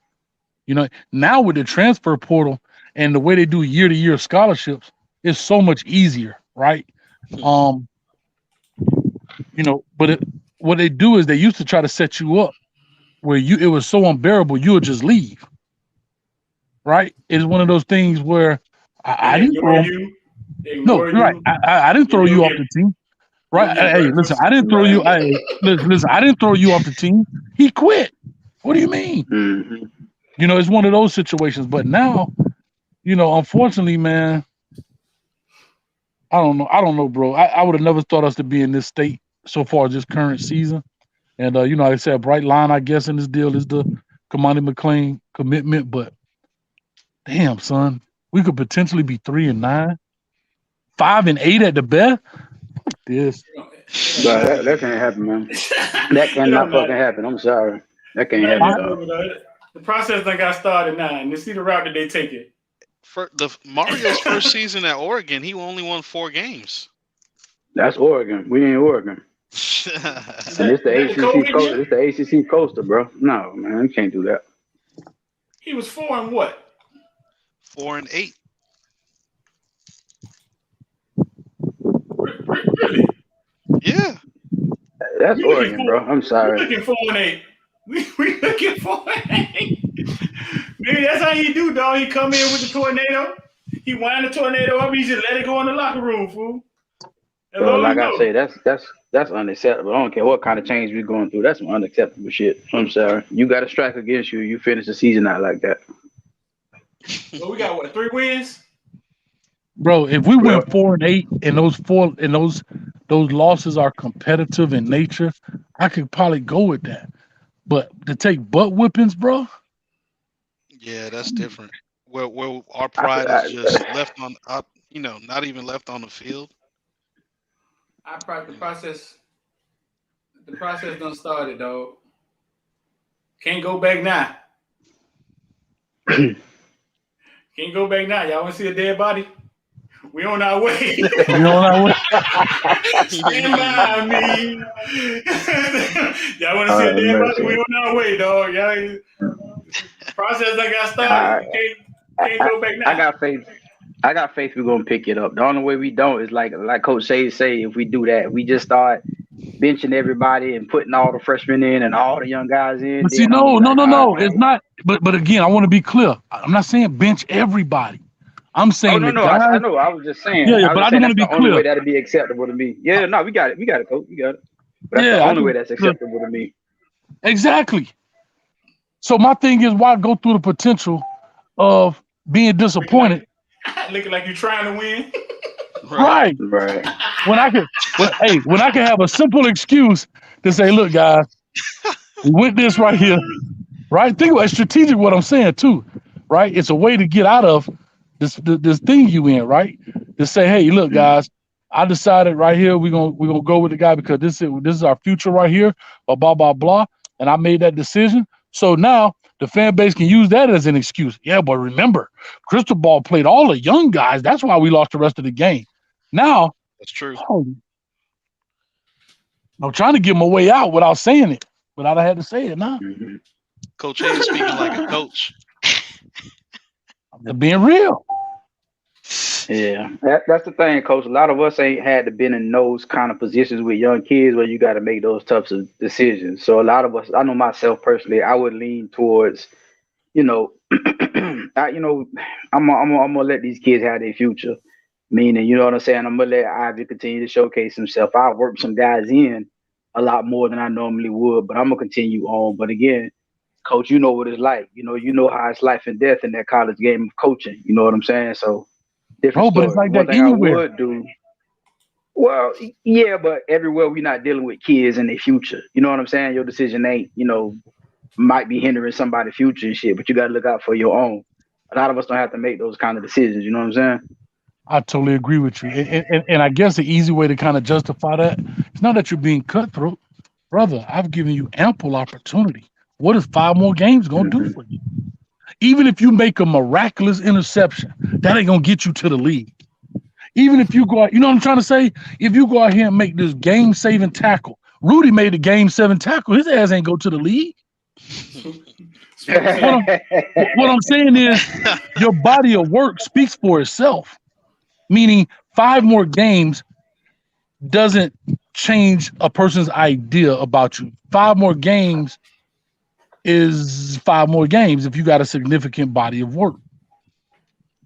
You know, now with the transfer portal and the way they do year-to-year scholarships, it's so much easier, right? You know, but what they do is they used to try to set you up where it was so unbearable you would just leave. Right? It's one of those things where I didn't throw you. No, right. I didn't throw you off the team. Right? Hey, listen, I didn't throw you. Listen, I didn't throw you off the team. He quit. What do you mean? Mm-hmm. You know, it's one of those situations. But now, you know, unfortunately, man, I don't know, bro. I would have never thought us to be in this state so far this current season. And you know, like I said, a bright line, I guess, in this deal is the Kamari McClain commitment. But damn, son, we could potentially be 3-9, 5-8 at the best. This. That can't happen, man. That cannot fucking happen. I'm sorry. That can't happen, dog. The process done got started now, and you see the route that they take it. For Mario's first season at Oregon, he only won 4 games. That's Oregon. We ain't Oregon. And it's the ACC coaster. It's the ACC coaster, bro. No, man, you can't do that. He was 4 and what? 4-8. Really? Yeah. That's Oregon, bro. I'm sorry. We looking 4-8. We looking 4-8. Maybe that's how he do, dog. He come in with the tornado. He wind the tornado up. He just let it go in the locker room, fool. Bro, like I say, that's unacceptable. I don't care what kind of change we're going through. That's some unacceptable shit. I'm sorry. You got a strike against you. You finish the season out like that. Well, we got what, 3 wins? Bro, if we went 4-8 and those losses are competitive in nature, I could probably go with that. But to take butt whippings, bro. Yeah, that's different. Where our pride is just left on up, you know, not even left on the field. The process done started, dog. Can't go back now. Can't go back now. Y'all want to see a dead body? We on our way. We on our way. Stand by me. Y'all want to see a dead body? We on our way, dog. Y'all. Process that got started. Can't go back now. I got faith we're gonna pick it up. The only way we don't is like Coach Shea say, if we do that, we just start benching everybody and putting all the freshmen in and all the young guys in. But see, no, it's not. But again, I want to be clear. I'm not saying bench everybody. I'm saying no. I know. I was just saying. Yeah, but I didn't want to be clear. The only way that'd be acceptable to me. Yeah, no, we got it, Coach. We got it. But that's the only way that's acceptable to me. Exactly. So my thing is, why go through the potential of being disappointed? Looking like you're trying to win. Right. When I can have a simple excuse to say, look, guys, we went this right here. Right? Think about it, strategic what I'm saying too. Right? It's a way to get out of this thing you in, right? To say, hey, look, guys, I decided right here we're gonna go with the guy because this is our future right here, blah blah blah, and I made that decision. So now the fan base can use that as an excuse. Yeah, but remember, Cristobal played all the young guys. That's why we lost the rest of the game. Now that's true. I'm trying to give him a way out without saying it, without I had to say it now. Coach A is speaking like a coach. I'm being real. Yeah, that's the thing, Coach. A lot of us ain't had to been in those kind of positions with young kids where you got to make those types of decisions. So a lot of us, I know myself personally, I would lean towards, I'm gonna let these kids have their future. Meaning, you know what I'm saying? I'm gonna let Ivy continue to showcase himself. I work some guys in a lot more than I normally would, but I'm gonna continue on. But again, Coach, you know what it's like. You know how it's life and death in that college game of coaching. You know what I'm saying? So. Different but it's like that anywhere. I would do. Well, yeah, but everywhere we're not dealing with kids and their future. You know what I'm saying? Your decision ain't, might be hindering somebody's future and shit, but you got to look out for your own. A lot of us don't have to make those kind of decisions. You know what I'm saying? I totally agree with you. And I guess the easy way to kind of justify that, it's not that you're being cutthroat. Brother, I've given you ample opportunity. What is 5 more games going to do for you? Even if you make a miraculous interception, that ain't going to get you to the league. Even if you go out, you know what I'm trying to say? If you go out here and make this game-saving tackle, Rudy made a game-saving tackle. His ass ain't go to the league. What I'm saying is your body of work speaks for itself, meaning 5 more games doesn't change a person's idea about you. 5 more games is 5 more games if you got a significant body of work.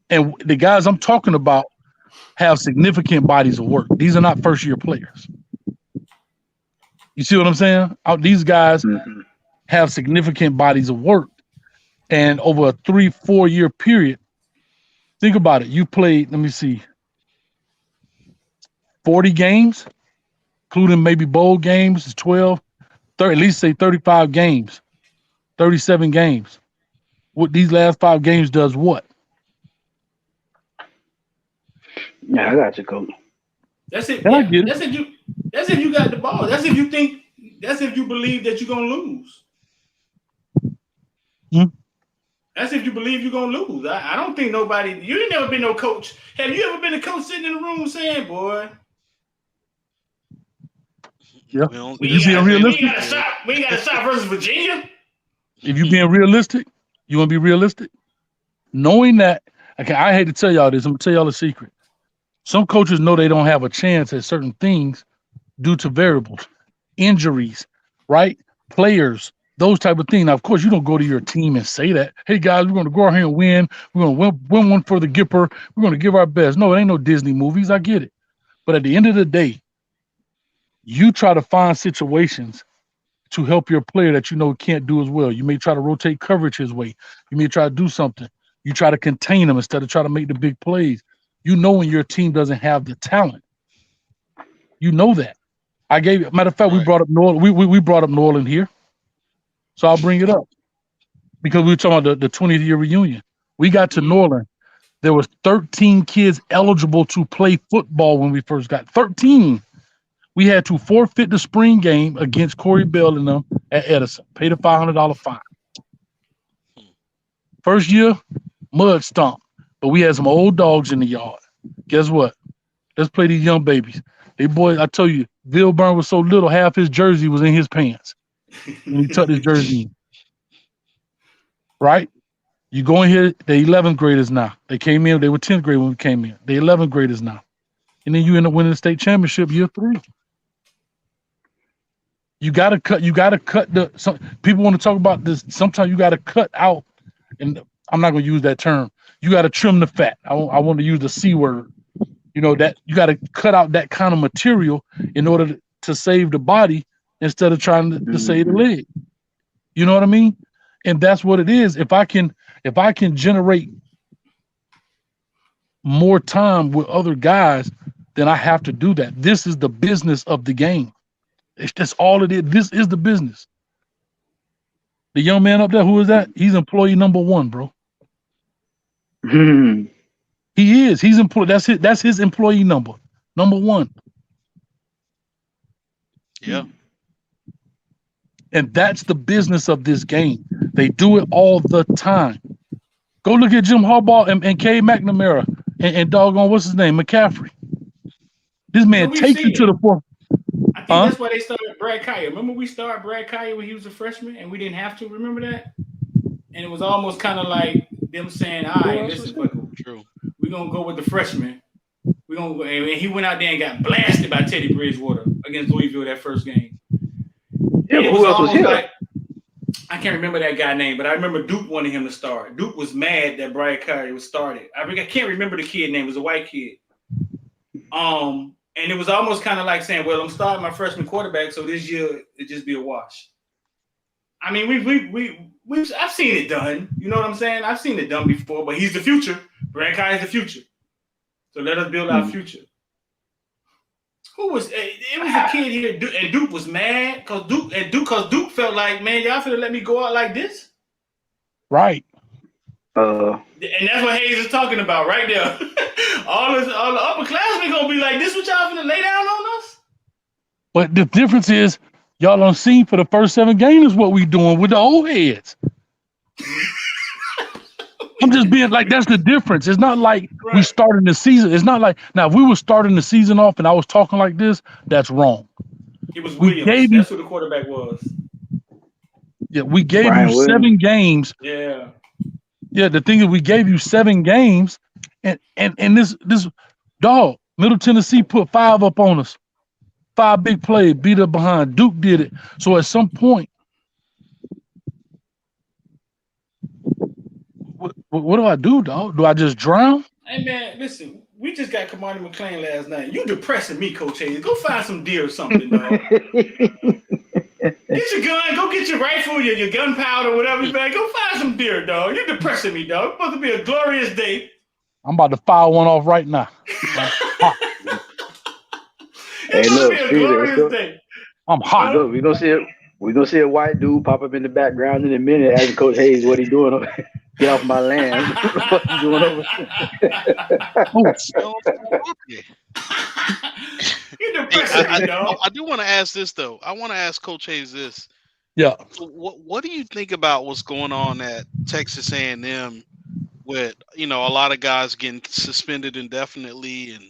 And the guys I'm talking about have significant bodies of work. These are not first-year players. You see what I'm saying? These guys have significant bodies of work. And over a 3-4 year period, think about it. You played, let me see, 40 games, including maybe bowl games, 12, 30, at least say 35 games, 37 games. What these last 5 games does what? Yeah, I got you, coach. That's it. And I Yeah, get it. that's if you got the ball. That's if you think. That's if you believe that you're gonna lose. That's if you believe you're gonna lose. I don't think nobody. You ain't never been no coach. Have you ever been a coach sitting in the room saying, "Boy, Yeah. we If you being realistic, we ain't got to stop versus Virginia." if you being realistic, you want to be realistic. Knowing that, okay, I hate to tell y'all this. I'm gonna tell y'all a secret. Some coaches know they don't have a chance at certain things due to variables, injuries, right? Players, those type of things. Now, of course, you don't go to your team and say that, hey guys, we're going to go out here and win. We're going to win one for the Gipper. We're going to give our best. No, it ain't no Disney movies. I get it. But at the end of the day, you try to find situations to help your player that you know can't do as well. You may try to rotate coverage his way. You may try to do something. You try to contain him instead of trying to make the big plays. You know when your team doesn't have the talent. You know that. Matter of fact, we brought up Norland. We brought up Norland here. So I'll bring it up. Because we were talking about the 20th year reunion. We got to Norland. There was 13 kids eligible to play football when we first got 13. We had to forfeit the spring game against Corey Bell and them at Edison. Paid a $500 fine. First year, mud stomp. But we had some old dogs in the yard. Guess what? Let's play these young babies. They boys, I tell you, Bill Byrne was so little, half his jersey was in his pants. And he tucked his jersey in. Right? You go in here, they're 11th graders now. They came in, they were 10th grade when we came in. They're 11th graders now. And then you end up winning the state championship year 3. You gotta cut people want to talk about this. Sometimes you gotta cut out, and I'm not gonna use that term. You gotta trim the fat. I want to use the C word. You know, that you gotta cut out that kind of material in order to save the body instead of trying to save the leg. You know what I mean? And that's what it is. If I can generate more time with other guys, then I have to do that. This is the business of the game. That's all it is. This is the business. The young man up there, who is that? He's employee number 1, bro. He is. He's employed. That's his employee number 1. Yeah. And that's the business of this game. They do it all the time. Go look at Jim Harbaugh and Cade McNamara and doggone, what's his name? McCaffrey. This man takes you to the fourth. I think that's why they started Brad Kaya. Remember we started Brad Kaya when he was a freshman and we didn't have to? Remember that? And it was almost kind of like them saying, all right, this is what we're going to go with the freshman. We're gonna go, and he went out there and got blasted by Teddy Bridgewater against Louisville that first game. Yeah, but who else was here? Like, I can't remember that guy's name, but I remember Duke wanted him to start. Duke was mad that Brad Kaya was started. I can't remember the kid's name. It was a white kid. And it was almost kind of like saying, well, I'm starting my freshman quarterback, so this year it just be a wash. I mean, I've seen it done. You know what I'm saying? I've seen it done before, but he's the future. Brad Kaya is the future. So let us build our future. Who was it? Was a kid here, and Duke was mad because Duke felt like, man, y'all finna let me go out like this, right? And that's what Hayes is talking about right there. all the upperclassmen gonna be like, this what y'all finna lay down on us? But the difference is, y'all done seen for the first 7 games what we doing with the old heads. I'm just being like, that's the difference. It's not like we starting the season. It's not like, now if we were starting the season off and I was talking like this, that's wrong. It was Williams. That's who the quarterback was. Yeah, we gave you 7 games. Yeah. Yeah, the thing is we gave you 7 games and this dog, Middle Tennessee put 5 up on us. 5 big plays, beat up behind. Duke did it. So at some point, what do I do, dog? Do I just drown? Hey man, listen, we just got Kamari McClain last night. You depressing me, Coach Hayes. Go find some deer or something, dog. Get your gun, go get your rifle, your gunpowder, whatever, man. Go find some deer, dog. You're depressing me, dog. It's supposed to be a glorious day. I'm about to fire one off right now. Hey, look, I'm hot. Look, we're gonna see a white dude pop up in the background in a minute asking Coach Hayes what he doing. Get off my land. What you doing over I do want to ask this though. I want to ask Coach Hayes this. Yeah. What do you think about what's going on at Texas A&M with, a lot of guys getting suspended indefinitely, and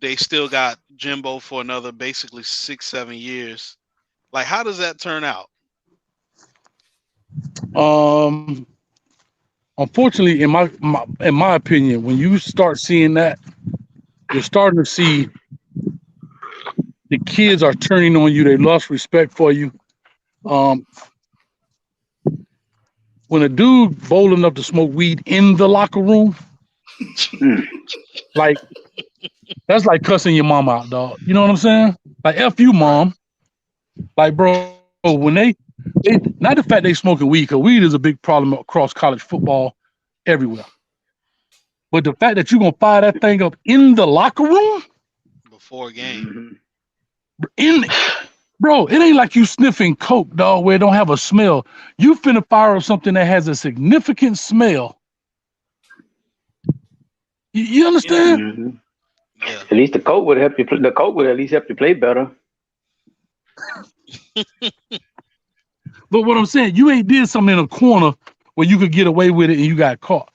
they still got Jimbo for another basically 6-7 years. Like, how does that turn out? Unfortunately, in my opinion, when you start seeing that, you're starting to see the kids are turning on you. They lost respect for you. When a dude bold enough to smoke weed in the locker room, like, that's like cussing your mom out, dog. You know what I'm saying? Like, F you, mom. Like, bro, when they not the fact they smoking weed, because weed is a big problem across college football everywhere. But the fact that you're going to fire that thing up in the locker room? Before a game. Bro, it ain't like you sniffing coke, dog, where it don't have a smell. You finna fire up something that has a significant smell. You understand? Mm-hmm. Yeah. At least the coke would help you. The coke would at least help you play better. But what I'm saying, you ain't did something in a corner where you could get away with it and you got caught.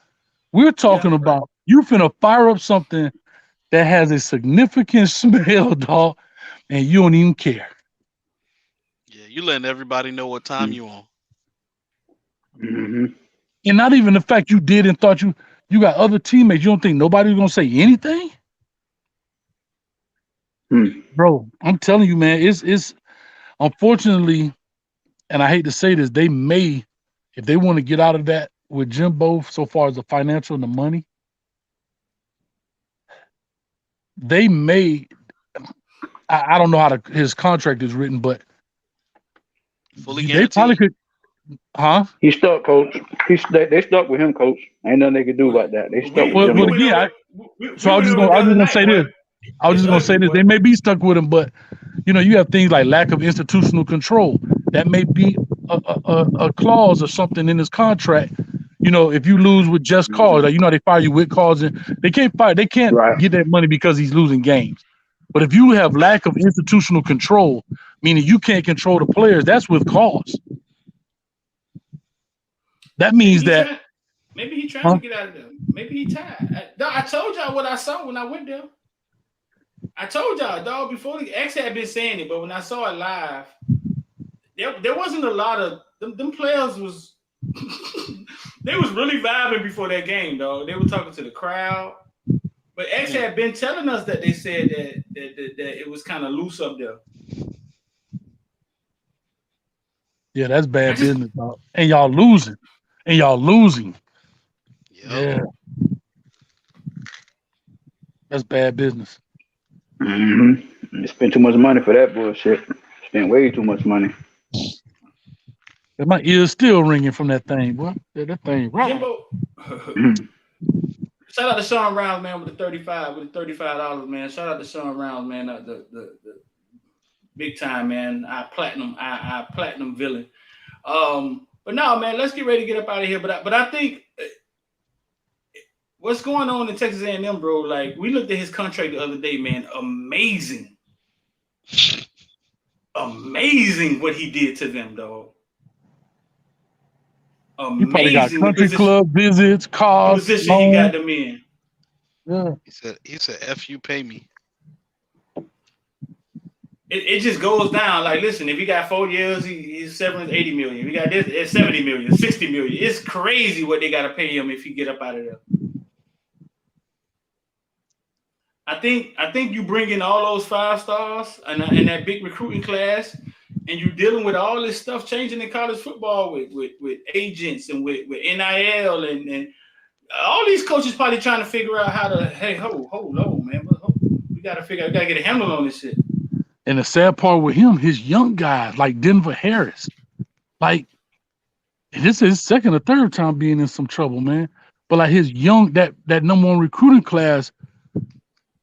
We're talking about you finna fire up something that has a significant smell, dog, and you don't even care. Yeah, you letting everybody know what time you on. Mm-hmm. And not even the fact you did and thought you got other teammates. You don't think nobody's gonna say anything? Bro, I'm telling you, man, it's unfortunately, and I hate to say this, they may, if they want to get out of that with Jimbo so far as the financial and the money, they may, I don't know how his contract is written, but fully they probably could, huh? He's stuck, coach. They stuck with him, coach. Ain't nothing they could do about that. They stuck with him. Well, again, I was just gonna say this. I was just gonna say this. They may be stuck with him, but you have things like lack of institutional control. That may be a clause or something in his contract. If you lose with just cause, like, they fire you with cause, and they can't get that money because he's losing games. But if you have lack of institutional control, meaning you can't control the players, that's with cause. That means that maybe he's trying to get out of there. Maybe he tired. I told y'all what I saw when I went there. I told y'all, dog, before the X had been saying it, but when I saw it live, there wasn't a lot of them players was they was really vibing before that game, dog. They were talking to the crowd. But X had been telling us that they said that it was kind of loose up there. Yeah, that's bad business, dog. And y'all losing. Yeah. That's bad business. Mm-hmm. You spent too much money for that bullshit. Spent way too much money. And my ears still ringing from that thing, boy. Yeah, that thing right. Jimbo. Shout out to Sean Rounds, man, with the $35, man. Shout out to Sean Rounds, man. The big time, man. Our platinum villain. But no, man, let's get ready to get up out of here. But I think what's going on in Texas A&M, bro? Like, we looked at his contract the other day, man. Amazing what he did to them, dog. Amazing. He probably got country club visits, cars, position he got them in. Yeah. He said, "F you, pay me." It just goes down. Like, listen, if he got 4 years, he's severance $80 million. If he got this, it's $70 million, $60 million. It's crazy what they got to pay him if he get up out of there. I think you bring in all those 5 stars and that big recruiting class, and you're dealing with all this stuff changing in college football with agents and with NIL and all these coaches probably trying to figure out how to hold on, man. We gotta get a handle on this shit. And the sad part with him, his young guys like Denver Harris, like this is his second or third time being in some trouble, man. But like his young that number 1 recruiting class,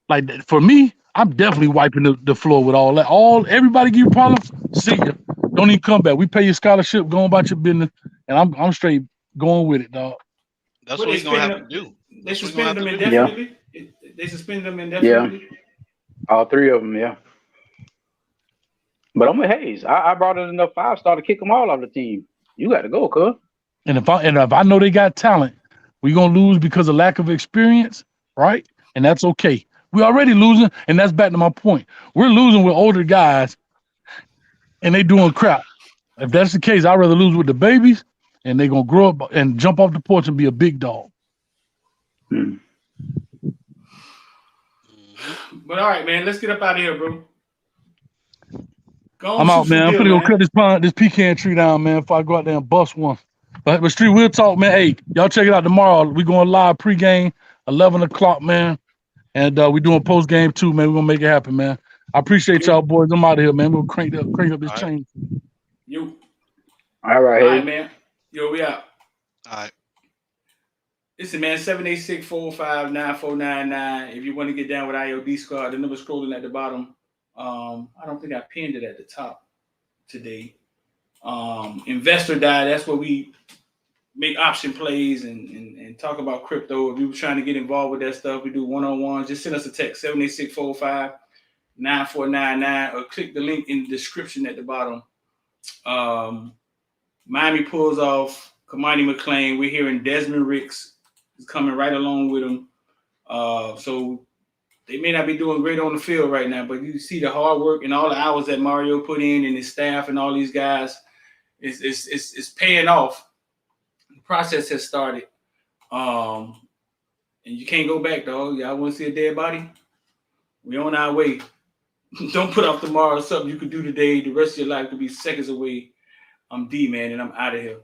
like for me, I'm definitely wiping the floor with all that. Everybody give you problems, see ya. Don't even come back. We pay your scholarship, go on about your business, and I'm straight going with it, dog. That's what he's gonna have to do. They suspended them indefinitely. Yeah. They suspended them indefinitely. Yeah, all 3 of them. Yeah. But I'm with Hayes. I brought in enough 5-star to kick them all off the team. You got to go, cuz. And if I know they got talent, we're gonna lose because of lack of experience, right? And that's okay. We're already losing, and that's back to my point. We're losing with older guys, and they doing crap. If that's the case, I'd rather lose with the babies, and they're gonna grow up and jump off the porch and be a big dog. But all right, man, let's get up out of here, bro. I'm out, man. I'm finna go cut this pecan tree down, man, before I go out there and bust one. But Street, we'll talk, man. Hey, y'all check it out tomorrow. We going live pregame, 11 o'clock, man. And we doing postgame too, man. We're gonna make it happen, man. I appreciate y'all boys. I'm out of here, man. We'll crank up this chain. You. All right, man. Yo, we out. All right. Listen, man, 786-459-9499. If you want to get down with IOD Squad, the number scrolling at the bottom. I don't think I pinned it at the top today. Investor Die, that's where we make option plays and talk about crypto. If you were trying to get involved with that stuff, we do one-on-ones. Just send us a text, 786-459-9499, or click the link in the description at the bottom. Miami pulls off Kamari McClain. We're hearing Desmond Ricks is coming right along with him. So they may not be doing great on the field right now, but you see the hard work and all the hours that Mario put in and his staff and all these guys is paying off. The process has started. And you can't go back, dog. Y'all want to see a dead body? We on our way. Don't put off tomorrow. Something you could do today. The rest of your life could be seconds away. I'm D, man, and I'm out of here.